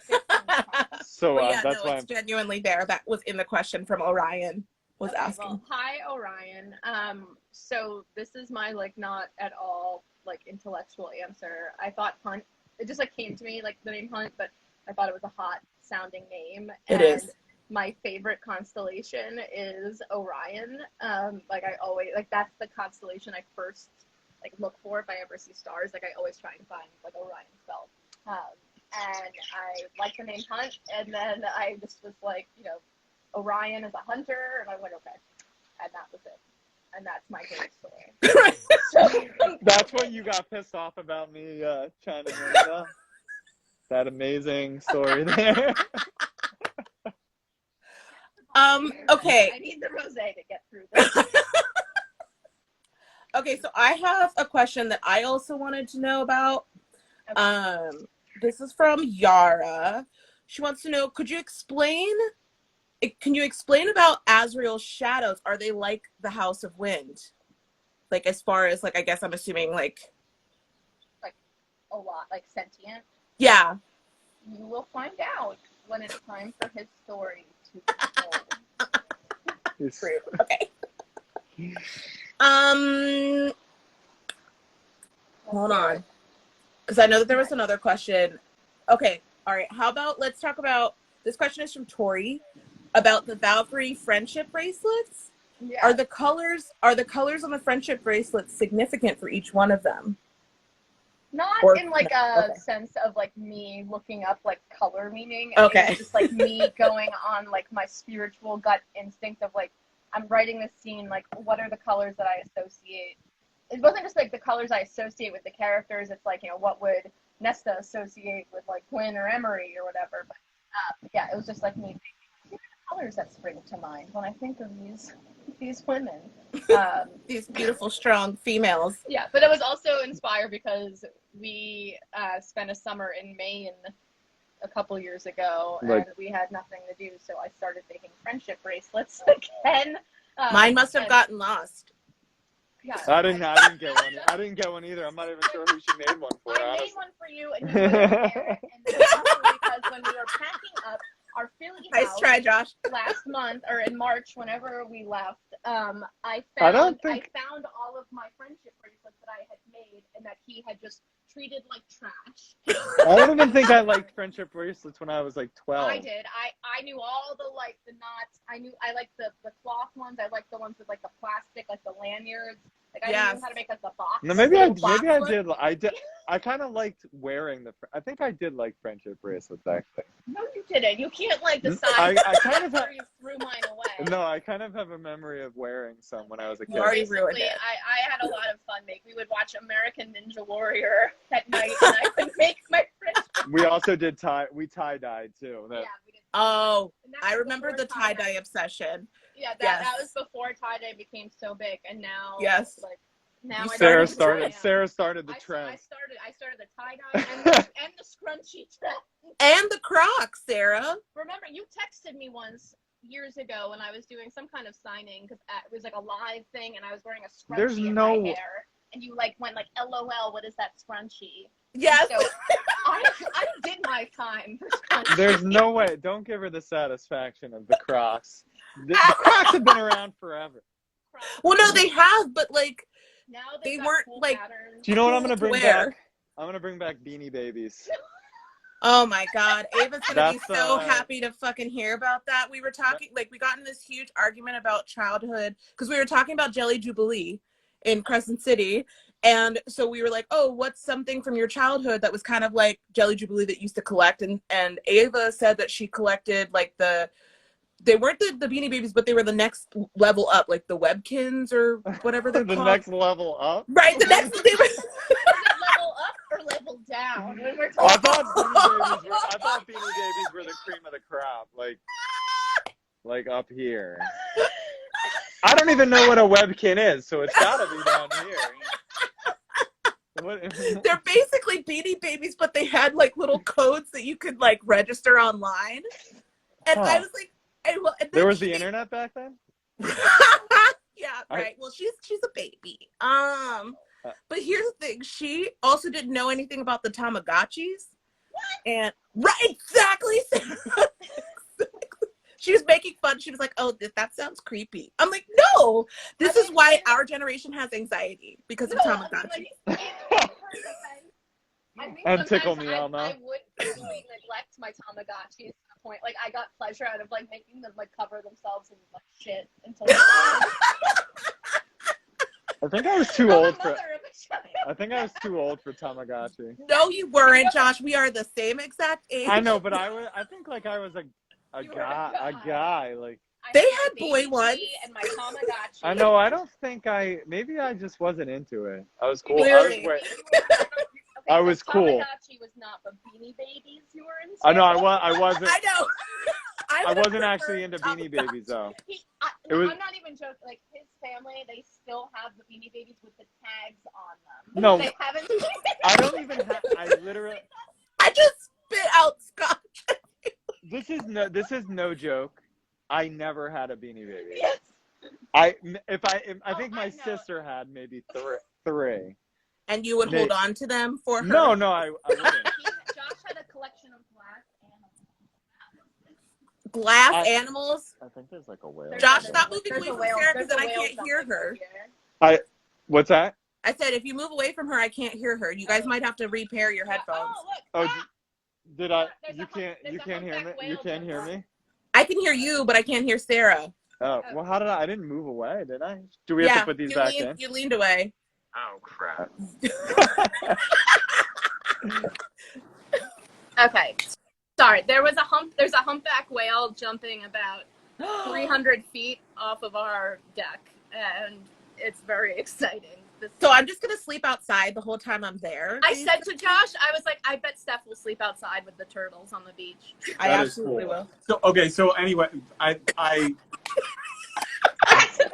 For the 15th So But yeah, that's no, why it's genuinely there. That was in the question from Orion. Was Okay, asking. well, hi Orion. So this is my like not at all like intellectual answer. I thought Hunt. It just like came to me like the name Hunt, but I thought it was a hot sounding name. It is. My favorite constellation is Orion. Like I always like that's the constellation I first like look for if I ever see stars. Like I always try and find like Orion's belt. And I like the name Hunt, and then I just was like, you know, Orion is a hunter, and I went, okay. And that was it. And that's my great story. So, that's what you got pissed off about me chiming in about. That amazing story there. Okay. I need the rosé to get through this. Okay, so I have a question that I also wanted to know about. Okay. This is from Yara. She wants to know, can you explain about Azrael's shadows? Are they like the House of Wind? Like as far as like I guess I'm assuming like a lot, like sentient. Yeah. You will find out when it's time for his story to be told. Okay. Hold on. Because I know that there was another question. Okay. All right. How about let's talk about this question is from Tori about the Valkyrie friendship bracelets. Yeah. Are the colors on the friendship bracelets significant for each one of them? Not Or, in like no. a Okay. sense of like me looking up like color meaning. Okay. It was just like me going on like my spiritual gut instinct of like I'm writing this scene, like what are the colors that I associate? It wasn't just like the colors I associate with the characters. It's like, you know, what would Nesta associate with like Gwen or Emery or whatever. But yeah, it was just like me. What are the colors that spring to mind when I think of these women? These beautiful, strong females. Yeah, but it was also inspired because we spent a summer in Maine a couple years ago, and we had nothing to do, so I started making friendship bracelets again. Mine must have gotten lost. Yeah, I didn't get one. I didn't get one either. I'm not even sure who she made one for. I made one for you, and you wouldn't wear it. And it's also because when we were packing up our Philly Nice house try, Josh. last month or in March, whenever we left, I don't found think- all of my friendship bracelets that I had made, and that he had just treated like trash. I don't even think I liked friendship bracelets when I was like 12. I did. I knew all the like the knots. I liked the cloth ones. I liked the ones with like the plastic, like the lanyards. Like I didn't know how to make like the box. No, maybe I did. I kind of liked wearing I think I did like friendship bracelets actually. No, you didn't. You can't like decide. I kind of you threw mine away. No, I kind of have a memory of wearing some when I was a kid. Basically, I had a lot of fun. We would watch American Ninja Warrior at night, and I would make my friends. We also did tie-dyed too. Yeah, we did. Oh, I remember the tie-dye obsession. Yeah, that was before tie-dye became so big, and now like now Sarah started the trend. I started the tie-dye and the scrunchie trend. And the Crocs, Sarah. Remember, you texted me once years ago when I was doing some kind of signing because it was like a live thing, and I was wearing a scrunchie in my hair, and you like went like, "LOL, what is that scrunchie?" Yes. So I did my time for scrunchie. There's no way. Don't give her the satisfaction of the Crocs. The Crocs have been around forever. Well, no, they have, but like now they got weren't cool like. patterns. Do you know what I'm gonna bring back? I'm gonna bring back Beanie Babies. Oh my God, Ava's gonna be so happy to fucking hear about that. We were talking, like, we got in this huge argument about childhood because we were talking about Jelly Jubilee in Crescent City, and so we were like, "Oh, what's something from your childhood that was kind of like Jelly Jubilee that you used to collect?" And Ava said that she collected like they weren't the Beanie Babies, but they were the next level up, like the Webkins or whatever they're the called. next level up, right? The next they were. Level up or level down? When we're talking I thought Beanie Babies were the cream of the crop, like up here. I don't even know what a Webkin is, so it's gotta be down here. They're basically Beanie Babies, but they had like little codes that you could like register online. And I was like, and there was the internet back then? Yeah, right. Well, she's a baby. But here's the thing: she also didn't know anything about the Tamagotchis. What? And exactly. She was making fun. She was like, "Oh, that sounds creepy." I'm like, "No, this is why our generation has anxiety because of Tamagotchi." And tickle me, Elmo. I would really neglect my Tamagotchis to the point, like, I got pleasure out of like making them like cover themselves in like shit until. I think I was too old for. I think I was too old for Tamagotchi. No, you weren't, Josh. We are the same exact age. I know, but I think like I was a guy. Like they had boy ones. And my Tamagotchi. I know. I don't think maybe I just wasn't into it. I was cool. Really? I was cool. Tamagotchi was not the Beanie Babies you were into. I know. I wasn't. I know. I wasn't actually into Beanie Babies though. I'm not even joking. Like his family, they still have the Beanie Babies with the tags on them. No, they haven't. I don't even have. I literally. I just spit out scotch. This is no joke. I never had a Beanie Baby. Yes. I think my sister had maybe three. And you would hold on to them for her? No, I wouldn't. Josh had a collection of glass animals. Glass animals? I think there's like a whale. Josh, stop moving away from Sarah because then I can't hear her. What's that? I said if you move away from her, I can't hear her. You guys might have to repair your headphones. Look. Did I? You can't hear me. You can't hear me. I can hear you, but I can't hear Sarah. Oh well, how did I didn't move away, did I? Do we have to put these back in? You leaned away. Oh crap. Okay. Sorry, there's a humpback whale jumping about 300 feet off of our deck, and it's very exciting. So I'm just going to sleep outside the whole time I'm there. I said to Josh, I was like, I bet Steph will sleep outside with the turtles on the beach. I absolutely will. So anyway, I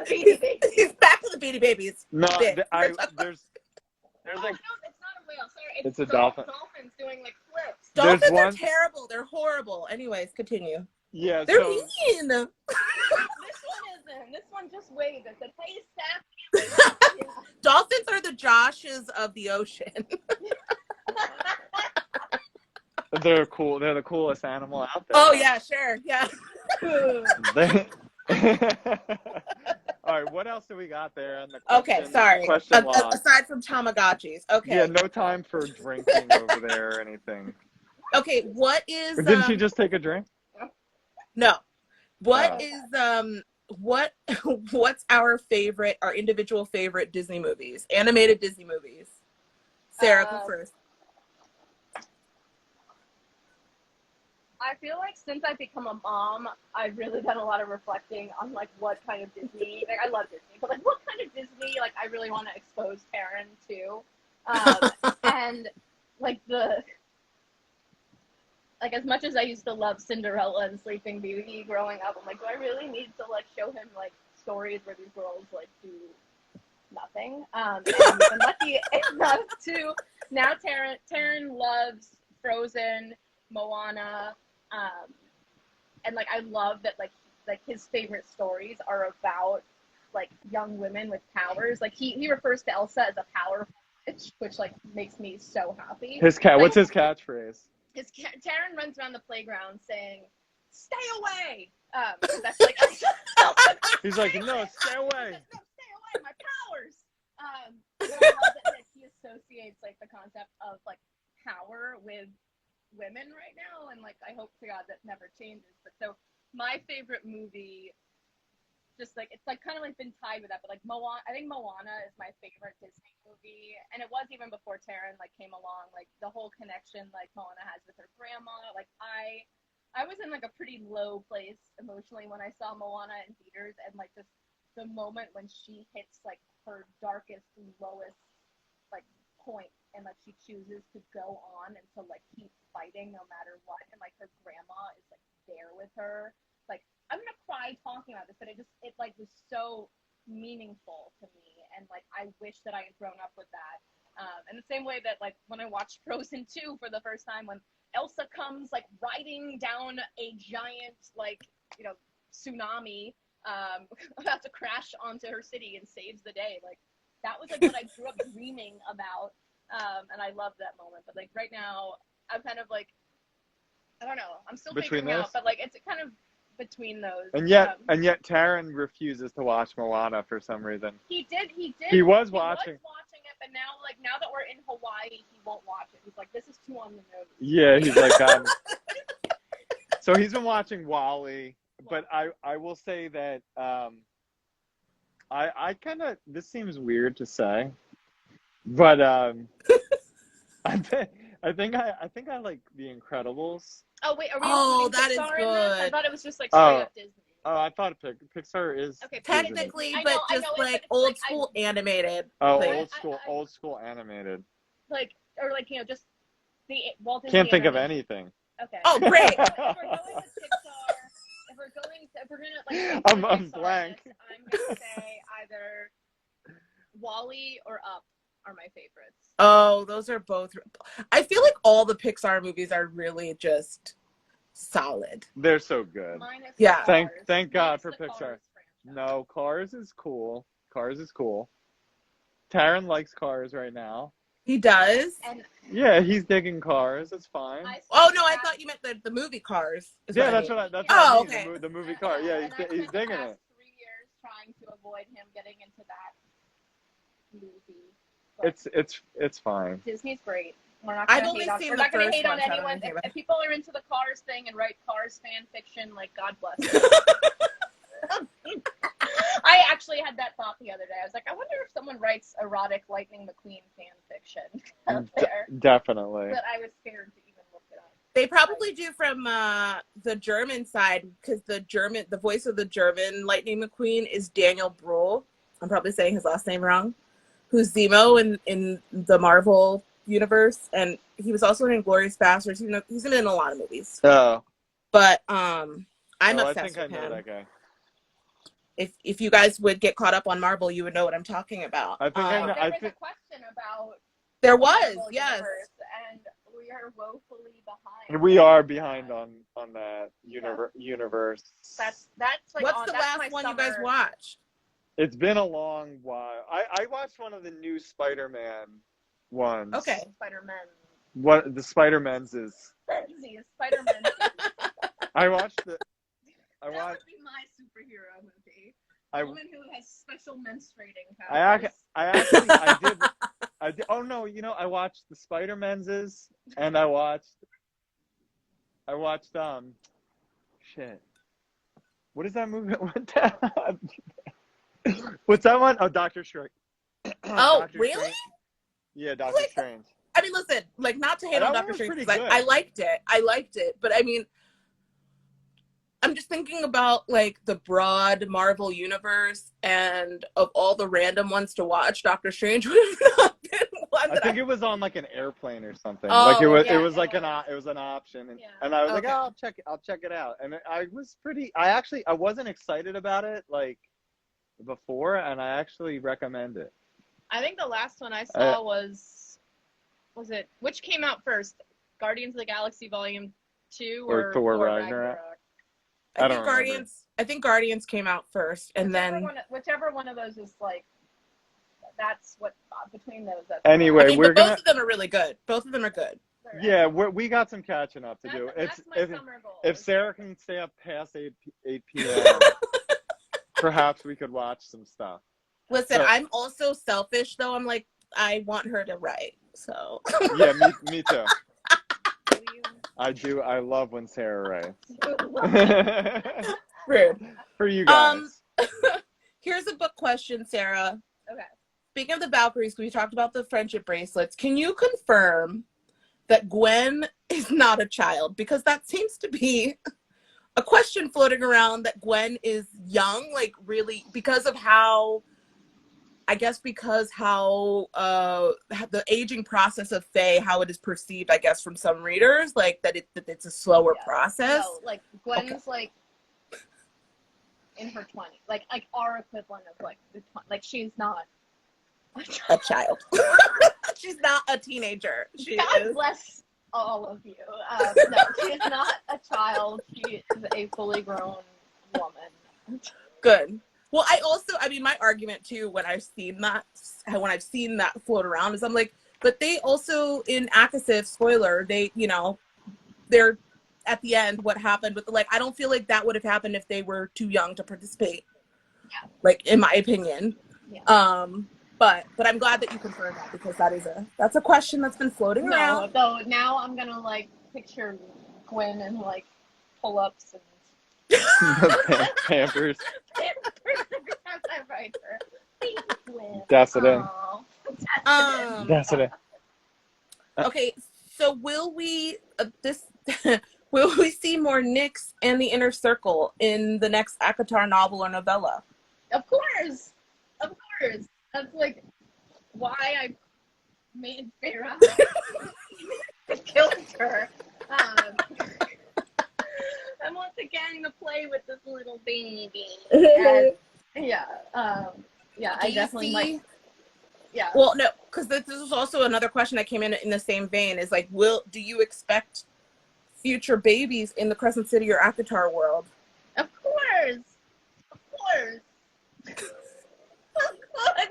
He's back to the Beanie Babies. No, there's like no, it's not a whale. Sorry, it's a dolphin. Dolphins doing like flips. Dolphins are terrible. They're horrible. Anyways, continue. Yeah, they're mean. This one isn't. This one just waved and said, "Hey, Steph." Dolphins are the Joshes of the ocean. They're cool. They're the coolest animal out there. Oh yeah, sure, yeah. All right, what else do we got there on the Okay, sorry. question log? Aside from Tamagotchis. Okay. Yeah, no time for drinking over there or anything. Okay, what is Didn't she just take a drink? no. What Oh. is what's our individual favorite Disney movies? Animated Disney movies. Sarah, go first. I feel like since I've become a mom, I've really done a lot of reflecting on like what kind of Disney. Like I love Disney, but like what kind of Disney like I really want to expose Taryn to, and like as much as I used to love Cinderella and Sleeping Beauty growing up, I'm like, do I really need to like show him like stories where these girls like do nothing? And I'm lucky enough to now. Taryn loves Frozen, Moana. And like I love that like his favorite stories are about like young women with powers. Like he refers to Elsa as a power bitch, which like makes me so happy. What's his catchphrase? Taryn runs around the playground saying, "Stay away!" That's like He's like, no, stay away. No, stay away, my powers. But I love that he associates like the concept of like power with women right now, and like I hope to God that never changes. But so my favorite movie, just like it's like kind of like been tied with that, but like Moana. I think Moana is my favorite Disney movie, and it was even before Taryn like came along. Like the whole connection like Moana has with her grandma. Like I was in like a pretty low place emotionally when I saw Moana in theaters, and like just the moment when she hits like her darkest, lowest like point, and like she chooses to go on and to like keep fighting no matter what, and like her grandma is like there with her. Like I'm gonna cry talking about this, but it like was so meaningful to me, and like I wish that I had grown up with that. And the same way that like when I watched Frozen 2 for the first time, when Elsa comes like riding down a giant like tsunami about to crash onto her city and saves the day, like that was like what I grew up dreaming about. And I love that moment. But like right now, I'm kind of like, I don't know. I'm still figuring out, but like it's kind of between those. And yet Taryn refuses to watch Moana for some reason. He did. He was watching it, but now that we're in Hawaii, he won't watch it. He's like, this is too on the nose. Yeah, he's like, So he's been watching WALL-E, but I will say that I kind of, this seems weird to say, but I think I like The Incredibles. Oh wait, are we? That is good. I thought it was just like straight up Disney. Oh, I thought Pixar is okay, technically, Disney. but just like old school animated. Oh, things. old school animated. Like just the Walt Disney. Can't think of anything. Okay. Oh, great. If we're gonna like, I'm blank. I'm gonna say either WALL-E or Up are my favorites. Oh, those are both. I feel like all the Pixar movies are really just solid. They're so good. Yeah. Thank God for Pixar. No, Cars is cool. Taryn likes Cars right now. He does? Yeah, he's digging Cars. It's fine. Oh, no, I thought you meant the movie Cars. Yeah, that's what I mean. Okay. The movie Cars. Yeah, he's digging it. 3 years trying to avoid him getting into that movie. It's fine. Disney's great. We're not gonna hate on anyone. If people are into the Cars thing and write Cars fan fiction, like God bless them. I actually had that thought the other day. I was like, I wonder if someone writes erotic Lightning McQueen fan fiction out there. Definitely. But I was scared to even look it up. They probably do from the German side, because the voice of the German Lightning McQueen is Daniel Bruhl. I'm probably saying his last name wrong. Who's Zemo in the Marvel universe, and he was also in Inglourious Basterds. He's been in a lot of movies. Oh. But I'm obsessed with him. I know that guy. If you guys would get caught up on Marvel, you would know what I'm talking about. There was a question about. There was, Marvel yes. Universe, and we are woefully behind. We are behind on that universe. That's like. What's the last one you guys watched? It's been a long while. I watched one of the new Spider-Man ones. Okay. Spider-Man. What the Spider-Man's is? Spider-Man. I watched it. That would be my superhero movie. A woman who has special menstruating I powers. I did. Oh no, I watched the Spider-Men's, and I watched shit. What is that movie? What's that one? Oh, Doctor Strange. Oh, Doctor really? Strange. Yeah, Doctor Strange. I mean, listen, like, not to hate That on one Doctor was Strange, pretty 'cause good. I liked it, but I mean, I'm just thinking about, like, the broad Marvel universe, and of all the random ones to watch, Doctor Strange would have not been one I that think it was on like an airplane or something. Oh, like it was yeah, like it it was an option, and, Yeah. and I was like, Okay. oh, I'll check it out. And I wasn't excited about it like before, and I actually recommend it. I think the last one I saw was it, which came out first? Guardians of the Galaxy Volume 2 Or Thor Ragnarok? I don't remember. I think Guardians came out first, and Whichever one of those is like, that's what, between those. That's Anyway, I mean, we're but both gonna. of them are really good. Both of them are good. Yeah, we got some catching up to do. That's my summer goal. If Sarah can stay up past 8 p.m., perhaps we could watch some stuff. Listen, So- I'm also selfish, though. I'm like, I want her to write, so. Yeah, me too. I do. I love when Sarah writes. Rude. For you guys. Here's a book question, Sarah. Okay. Speaking of the Valkyries, we talked about the friendship bracelets. Can you confirm that Gwen is not a child? Because that seems to be a question floating around, that Gwen is young, like, really, because of how, I guess, the aging process of Fae, how it is perceived, I guess, from some readers, like, that it's a slower process. No, like, Gwen's, like, in her 20s. Like our equivalent of, like, she's not A child. She's not a teenager. She God is. bless all of you. No, she is not a child. She is a fully grown woman. Good. Well, my argument too, when I've seen that float around, is I'm like, but they also, in Akasif, spoiler, they're at the end, what happened with I don't feel like that would have happened if they were too young to participate. Yeah. Like, in my opinion. Yeah. But I'm glad that you confirmed that, because that's a question that's been floating around. No, though now I'm gonna picture Gwen and pull-ups and Pampers. Because I write her. Thank you, Gwen. That's it. That's it. Okay, so will we will we see more Knicks and the Inner Circle in the next Acotar novel or novella? Of course. That's why I made Farah the character. I want the gang to play with this little baby. And, I definitely like. Yeah. Well, no, because this is also another question that came in the same vein. Is do you expect future babies in the Crescent City or Acotar world? Of course.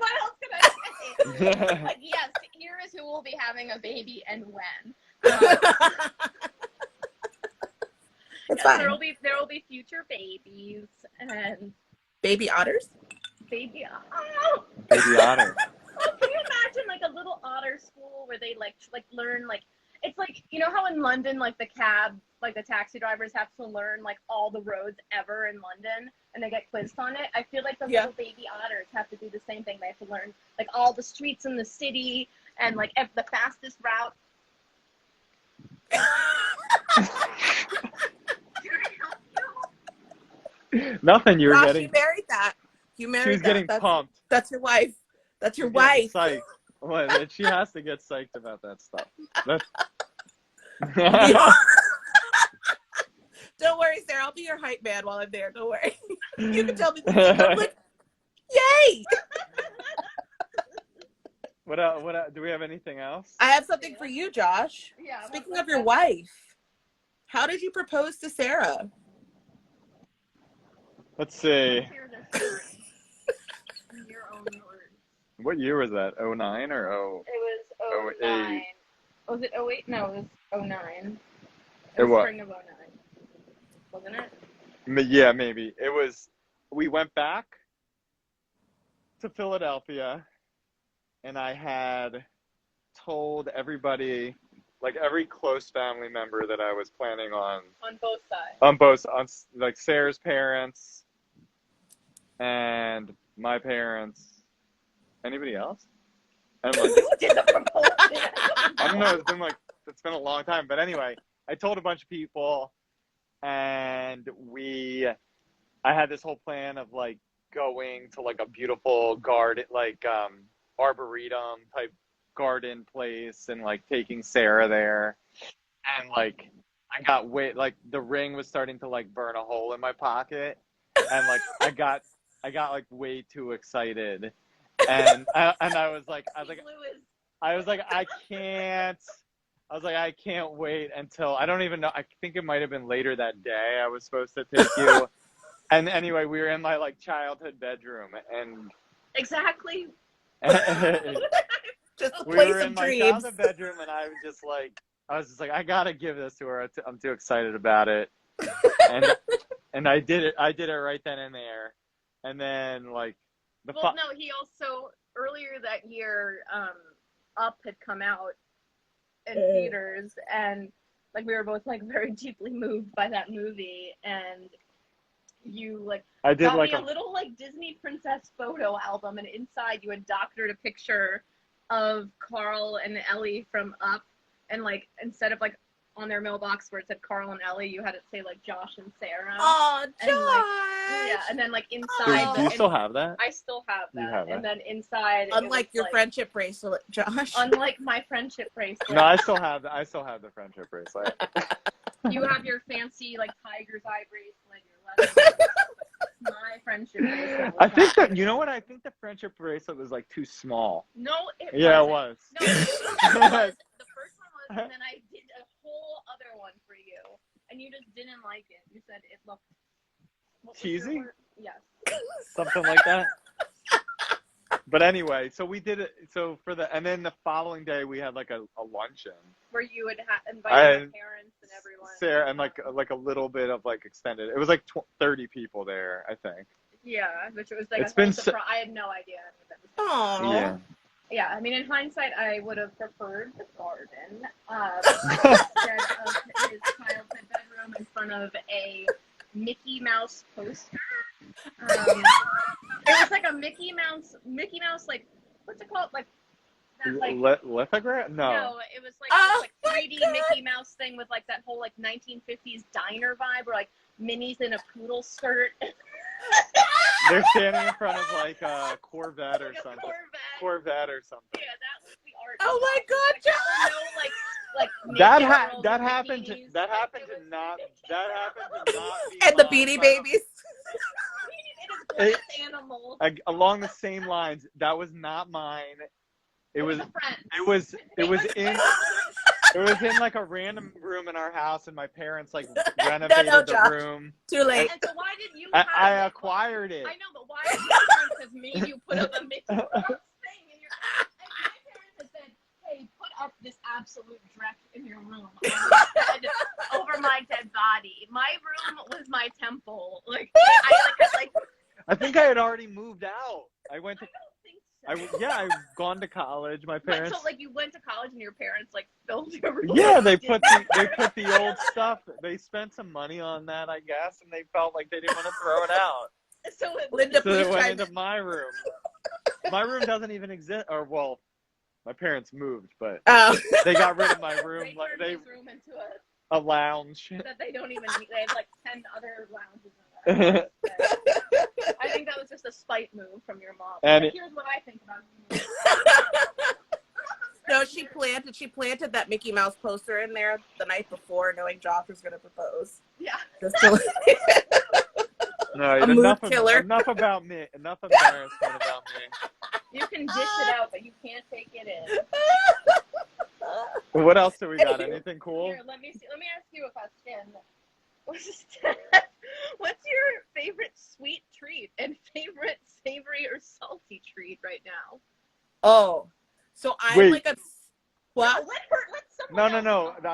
What else can I say? Yes, here is who will be having a baby and when. There will be future babies and Baby otters. Baby Otter. Oh, can you imagine a little otter school where they learn it's how in London the taxi drivers have to learn all the roads ever in London and they get quizzed on it. I feel like the little baby otters have to do the same thing. They have to learn all the streets in the city and the fastest route. Nothing. You were Gosh, getting. you married that. You married She was getting pumped. That's your wife. That's your She's wife. getting psyched. What? She has to get psyched about that stuff. Don't worry, Sarah. I'll be your hype man while I'm there. Don't worry. You can tell me the things. I'm like, yay! What else? Do we have anything else? I have something for you, Josh. Yeah. Speaking of your wife, how did you propose to Sarah? Let's see. Hear this story in your own words. What year was that? 09 or It was 09. Was it 08? No, it was 09. It was. Spring of 09. Wasn't it? Yeah, maybe. It was. We went back to Philadelphia, and I had told everybody, like every close family member that I was planning on both sides. on like Sarah's parents and my parents. Anybody else? And I'm like, Who did the proposal? I don't know. It's been a long time, but anyway, I told a bunch of people, and I had this whole plan of like going to like a beautiful garden, like arboretum type garden place, and like taking Sarah there, and like I got like the ring was starting to like burn a hole in my pocket, and like I got like way too excited, and I was like I can't wait until, I don't even know, I think it might have been later that day I was supposed to take you. And anyway, we were in my like childhood bedroom, and Exactly. Just a we place were of in my dreams. childhood bedroom, and I was just like, I gotta give this to her. I'm too excited about it, and I did it right then and there, and then like Well, no, he also earlier that year, Up had come out in theaters, and like we were both like very deeply moved by that movie, and you like I did got like me a little like Disney princess photo album, and inside you had doctored a picture of Carl and Ellie from Up, and like instead of like on their mailbox where it said Carl and Ellie, you had it say like Josh and Sarah. Oh, Josh. And, like, yeah, and then like inside. Do you still have that? I still have that. You have that. And then inside. Unlike your like, friendship bracelet, Josh. Unlike my friendship bracelet. No, I still have the friendship bracelet. You have your fancy like tiger's eye bracelet, your leather. My friendship bracelet. I think that, you know what? I think the friendship bracelet was like too small. No, it Yeah, wasn't. it was. No, it was. The first one was, and then I did a whole other one for you, and you just didn't like it. You said it looked cheesy. Yes. Something like that. But anyway, so we did it. So and then the following day we had like a luncheon Where you would invite my parents and everyone. Sarah, and like a little bit of like extended. It was like 30 people there, I think. Yeah, which was like It's a been surprise. I had no idea any of that. Aww. Yeah. Yeah, I mean, in hindsight, I would have preferred the garden instead of his childhood bedroom in front of a Mickey Mouse poster. It was like a Mickey Mouse, like, what's it called? Like, that, like lithograph? No, it was like, Oh, this, like 3D Mickey Mouse thing with like that whole like 1950s diner vibe, where like Minnie's in a poodle skirt. They're standing in front of like a Corvette or Like a something. Corvette. Or something. Yeah, that was the art. Oh my God, Like, there were no, like That naked girls that in happened to bikinis. that Like, happened it to was not ridiculous. be And the my Beanie final- Babies. It is glass animals. along the same lines. That was not mine. It was a friend. it was in like a random room in our house, and my parents like renovated the Josh. room. Too late. And so why did you have I it? acquired it. I know, but why did your parents have made you put up a Mickey Mouse thing in your house? And my parents had said, hey, put up this absolute dreck in your room over my dead body. My room was my temple. Like, I think I had already moved out. I went to. I don't think so. I've gone to college. My parents. So like you went to college and your parents like filled your room. Yeah, they put the old stuff. They spent some money on that, I guess, and they felt like they didn't want to throw it out. So Linda, So please it went try. into my room. My room doesn't even exist. Or well, my parents moved, but Oh. they got rid of my room. they Like turned they his room into a lounge. that they don't even need. They have like 10 other lounges in there. I think that was just a spite move from your mom. And But here's what I think about you. No, she planted that Mickey Mouse poster in there the night before, knowing Josh was going to propose. Yeah. Just to, No, A mood enough killer. Enough about me. Enough embarrassment about me. You can dish it out, but you can't take it in. What else do we got? Anything cool? Here, let me see. Let me ask you a question. What's your favorite sweet treat and favorite savory or salty treat right now? oh, so I'm Wait. like a what? Let someone No. else talk.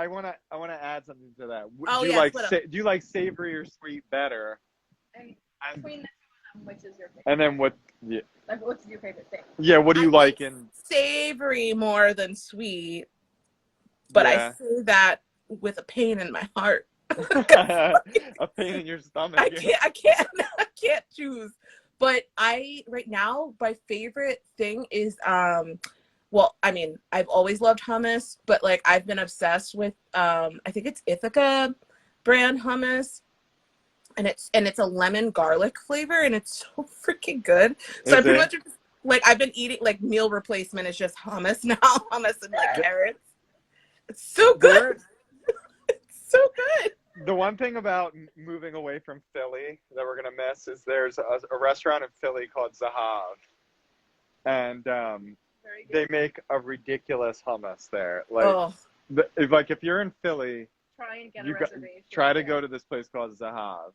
I wanna add something to that. Oh, do you yes, like what up? do you like savory or sweet better? And And between the Which is your favorite? And then what? Yeah, Like, what's your favorite thing? yeah. What do you like in? Savory more than sweet, but I Yeah. say that with a pain in my heart. A pain in your stomach. I can't choose. But right now my favorite thing is well, I mean, I've always loved hummus, but like I've been obsessed with I think it's Ithaca brand hummus. And it's a lemon garlic flavor and it's so freaking good. So I Is pretty it? much like I've been eating like meal replacement is just hummus now, hummus and like carrots. It's so good. It's so good. The one thing about moving away from Philly that we're gonna miss is there's a restaurant in Philly called Zahav, and Very they good. make a ridiculous hummus there. Like, Oh, if you're in Philly, Try and get a you reservation. try to go to this place called Zahav.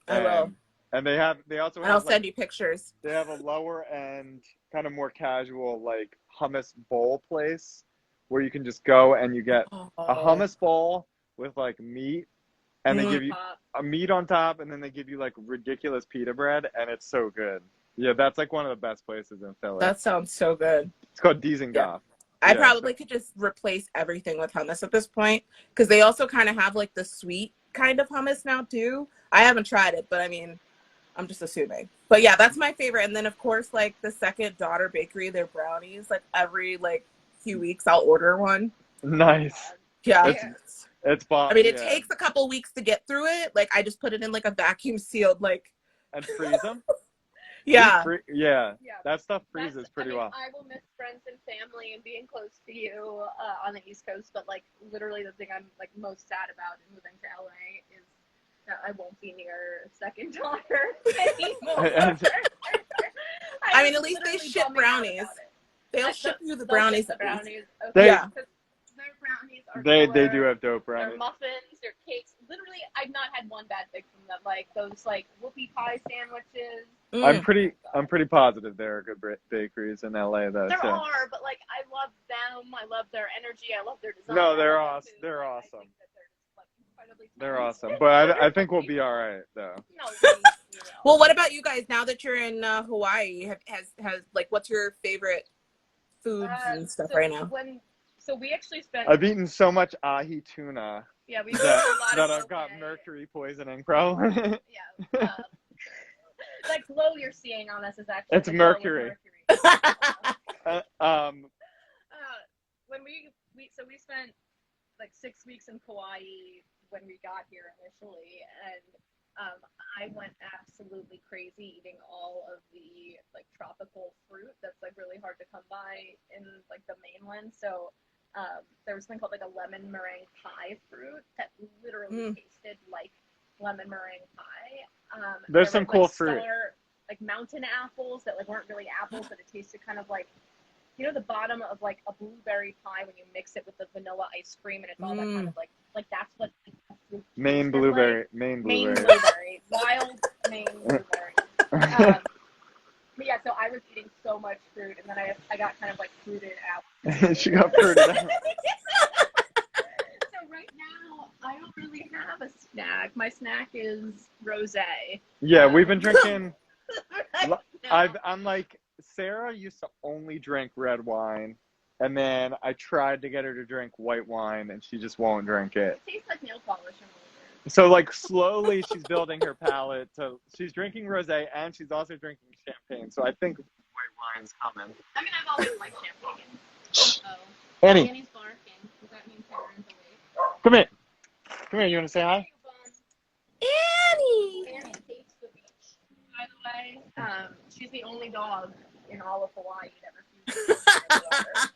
I will. And they also And I'll have send you pictures. they have a lower end, kind of more casual like hummus bowl place where you can just go and you get Oh. a hummus bowl with like meat, and they Mm. give you a meat on top, and then they give you like ridiculous pita bread, and it's so good. Yeah, that's like one of the best places in Philly. That sounds so good. It's called Dizengoff. I Yeah, probably could just replace everything with hummus at this point because they also kind of have like the sweet kind of hummus now too. I haven't tried it, but I mean, I'm just assuming. But yeah, that's my favorite. And then of course, like the second daughter bakery, their brownies. Like every like few weeks, I'll order one. nice. Yeah. It's bomb. I mean, it yeah. takes a couple weeks to get through it. Like I just put it in like a vacuum sealed like. And freeze them. Yeah. Yeah. Yeah. That stuff freezes pretty well. I will miss friends and family and being close to you on the East Coast, but like literally the thing I'm like most sad about in moving to LA is that I won't be near second daughter anymore. I mean, at least they literally ship bumming out brownies. about it. They'll ship you the brownies. The brownies. Okay. They- Yeah. Their brownies are They killer. do have dope Their brownies. muffins, their cakes. Literally, I've not had one bad thing from them. Like those like whoopie pie sandwiches. Mm. I'm pretty positive there are good bakeries in LA though. There too. are, but like I love them. I love their energy. I love their design. No, they're I love awesome. food. They're Like, I awesome. think that they're just, like, incredibly They're talented. awesome, but I think we'll be all right though. No, we will. Well, what about you guys? Now that you're in Hawaii, has like what's your favorite foods and stuff so right now? So we actually spent. I've eaten so much ahi tuna Yeah, we've eaten a lot that of I've got poke. mercury poisoning probably. Yeah. That glow you're seeing on us is actually It's the glow of mercury. When we spent like 6 weeks in Kauai when we got here initially, and I went absolutely crazy eating all of the like tropical fruit that's like really hard to come by in like the mainland. So there was something called like a lemon meringue pie fruit that literally tasted like lemon meringue pie. There's there some was, cool like, fruit. like mountain apples that like weren't really apples, but it tasted kind of like, you know, the bottom of like a blueberry pie when you mix it with the vanilla ice cream and it's all that kind of like that's what fruit Maine tasted blueberry, like. Maine Maine blueberry. blueberry, wild Maine blueberry. But yeah, so I was eating so much fruit, and then I got kind of like fruited out. She got fruited out. So right now, I don't really have a snack. My snack is rosé. Yeah, we've been drinking. Right now. I'm like, Sarah used to only drink red wine, and then I tried to get her to drink white wine, and she just won't drink it. It tastes like nail polish and water. So like slowly she's building her palate. So she's drinking rosé and she's also drinking champagne. So I think white wine's coming. I mean, I've always liked champagne. Oh, Annie, Annie's barking. Does that mean Karen's awake? come here. Come here. You want to say hi? Annie. Annie hates the beach. By the way, she's the only dog in all of Hawaii that refuses to go to the water.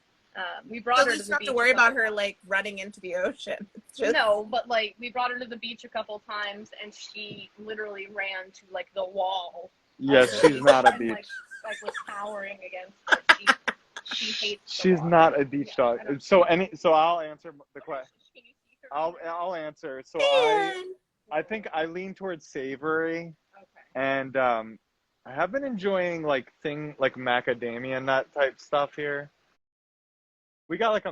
We brought So her at to least the you have beach to worry a couple about her times. like running into the ocean. It's just- No, but like we brought her to the beach a couple times, and she literally ran to like the wall. Yes, she's not a And, beach. Like was cowering against it. She hates. the She's water. not a beach Yeah, dog. I don't- So I'll answer the question. Can you see her? I'll answer. So Man. I think I lean towards savory, Okay. and I have been enjoying like macadamia nut type stuff here. We got like a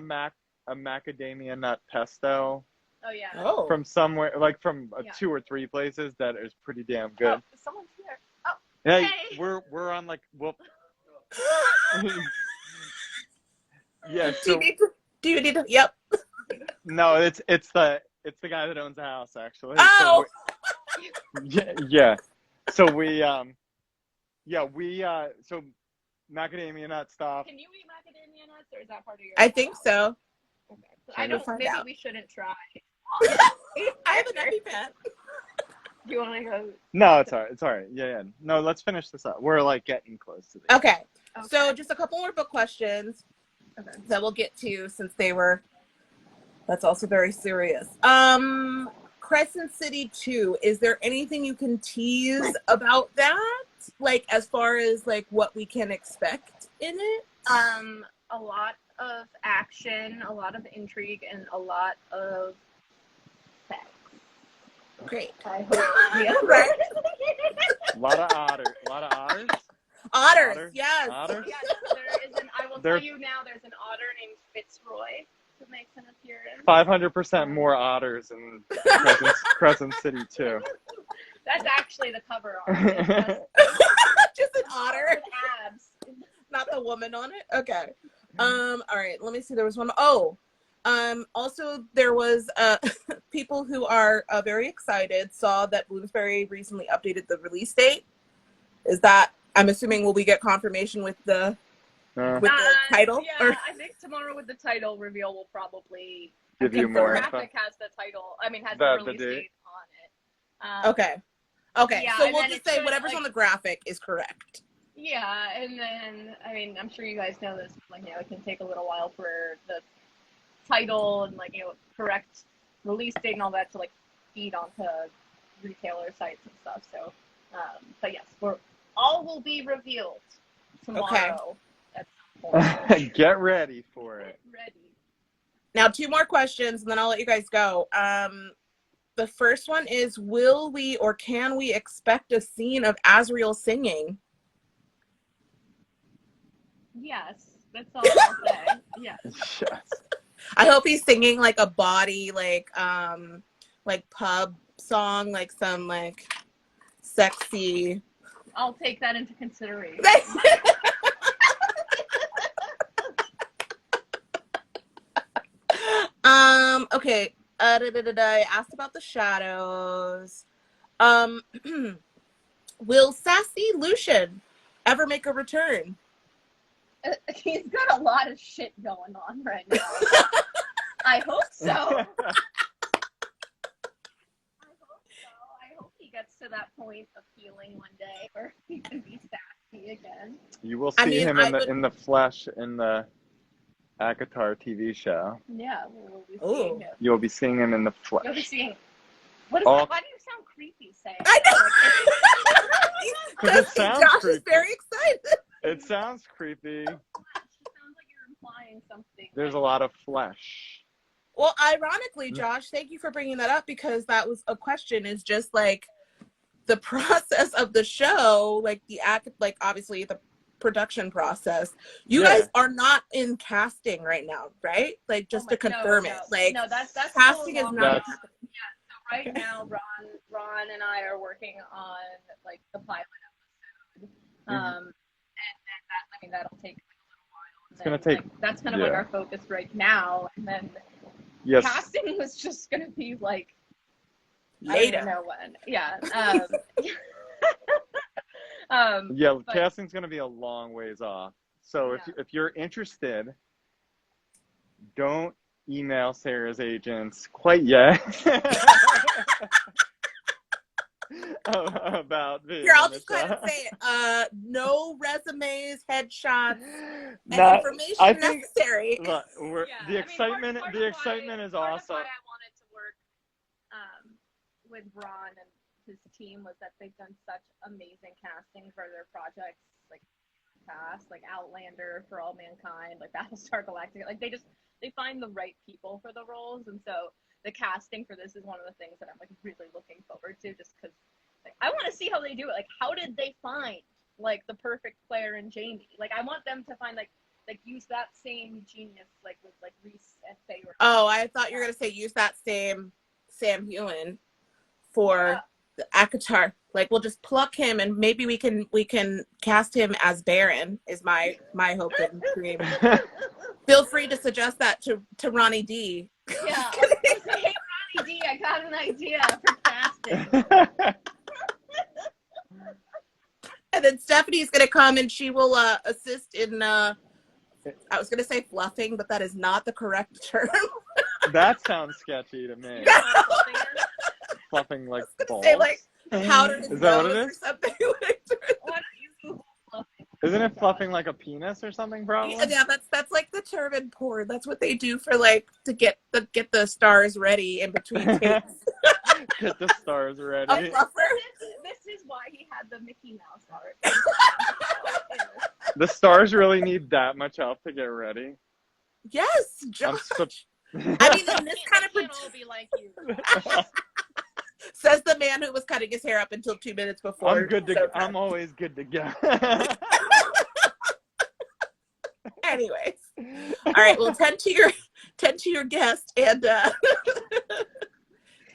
macadamia nut pesto Oh yeah. Oh. from somewhere, like from Yeah. 2 or 3 places that is pretty damn Oh, good. someone's here. Oh, Hey, Hey. we're on like whoop. Yeah. Do you So need to? Do you need to? Yep. no, it's the guy that owns the house actually. Oh. Yeah. So so macadamia nut stuff. Can you eat macadamia nuts, or is that part of your? I think so. Okay. I don't find Maybe out. we shouldn't try. I have an EpiPen. Do you want to go? No, it's all right. Yeah. No, let's finish this up. We're like getting close to the Okay. So just a couple more book questions Okay. that we'll get to since that's also very serious. Crescent City 2, is there anything you can tease about that? Like as far as like what we can expect in it? A lot of action, a lot of intrigue, and a lot of sex. Great. I hope. Yeah. Right. A lot of otters. Otters, yes. Otters. Yes, there is I will tell you now, there's an otter named Fitzroy who makes an appearance. 500% more otters in Crescent City too. That's actually the cover art. It's Just an otter. with abs. Not the woman on it? Okay. All right, let me see. There was one. Oh, also there was people who are very excited saw that Bloomsbury recently updated the release date. Is that, I'm assuming, will we get confirmation with the title? Yeah, I think tomorrow with the title reveal will probably give you the more graphic info. has the title. I mean, has The the release date. date on it. Okay. Yeah, So and we'll then just it say should, whatever's like- on the graphic is correct. Yeah, and then I mean, I'm sure you guys know this. Like, it can take a little while for the title and correct release date and all that to feed onto retailer sites and stuff. So, but yes, all will be revealed tomorrow. At some point. Get ready for it. Get ready. Now, 2 more questions, and then I'll let you guys go. The first one is, will we or can we expect a scene of Azriel singing? Yes, that's all I'll say. Yes. Yes. I hope he's singing like a body, like pub song, like some sexy. I'll take that into consideration. Okay. I asked about the shadows. Will Sassy Lucian ever make a return? He's got a lot of shit going on right now. I hope so. I hope he gets to that point of healing one day where he can be sassy again. You will see him in the flesh in the Acotar TV show. Yeah, we'll be seeing him. You'll be seeing him in the flesh. You'll be seeing. Why do you sound creepy saying? I know. Because it sounds Josh creepy. is very excited. It sounds creepy. It sounds like you're implying something. There's a lot of flesh. Well, ironically, Josh, thank you for bringing that up, because that was a question, is just the process of the show, obviously the production process. You guys are not in casting right now, right? Just to confirm it. No, that's casting is not. So right now, Ron and I are working on the pilot episode. And that'll take a little while. It's gonna take. That's kind of our focus right now, and then casting was just gonna be later. I don't know when. Yeah. Casting's gonna be a long ways off. So if you're interested, don't email Sarah's agents quite yet. About the Here, I'll just go ahead and say it. No resumes, headshots, and information necessary. Look, the excitement is awesome. Why I wanted to work with Ron and his team was that they've done such amazing casting for their projects, past, Outlander, For All Mankind, Battlestar Galactica. They find the right people for the roles, and so the casting for this is one of the things that I'm really looking forward to, just because I want to see how they do it. How did they find the perfect Claire and Jamie? I want them to find use that same genius with Reese and Savory. Oh, I thought you were gonna say use that same Sam Heughan for the Acotar. Like we'll just pluck him, and maybe we can cast him as Baron. Is my hope and dream. Feel free to suggest that to Ronnie D. Yeah, I was gonna say, hey, Ronnie D, I got an idea for casting. And then Stephanie's gonna come and she will assist in. I was gonna say fluffing, but that is not the correct term. That sounds sketchy to me. Fluffing like balls. Say like powder his Is that what it nose is? or something. What you fluffing? Isn't it fluffing like a penis or something, probably? Yeah, that's like the term in porn. That's what they do for like to get the stars ready in between takes. Get the stars ready. A fluffer. This is why he had the Mickey Mouse art. The stars really need that much help to get ready. Yes, Josh. I mean, in this kind of can't all be like you. says the man who was cutting his hair up until 2 minutes before. I'm good to. I'm always good to go. Anyways, all right. Well, tend to your guest, and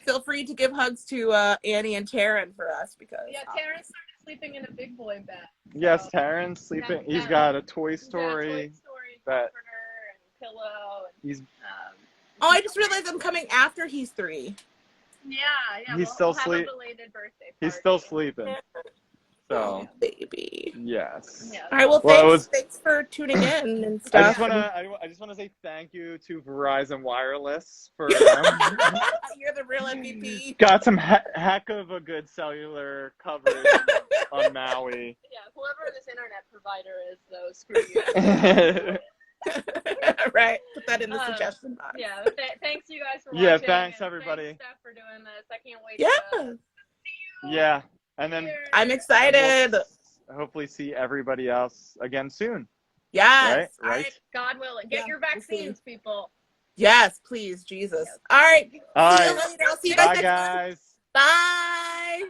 feel free to give hugs to Annie and Taryn for us because Yeah, Terrence started sleeping in a big boy bed. Yes, Terrence sleeping. He's got a Toy Story. Toy Story that- comforter and pillow. And, He's Oh, I just realized I'm coming after he's 3. yeah. He's still we'll have sleep- a belated birthday he's party. still sleeping. So Oh, baby. yes. Yeah. All right. Well, Well, thanks for tuning in and I stuff. just wanna say thank you to Verizon Wireless for You're the real MVP. got some heck of a good cellular coverage on Maui. Yeah, whoever this internet provider is, though, screw you. Right. Put that in the suggestion box. Yeah, thanks you guys for Yeah, watching. thanks, and everybody. Thanks, Steph, for doing this. I can't wait Yeah. Yeah, and then I'm excited. we'll hopefully see everybody else again soon. Yes. Right? All right. God willing. Get Yeah, your we'll see. vaccines, people. Yes, please, Jesus. All right. Yes. All See you right. later. I'll see you guys Bye, next time. guys. Bye.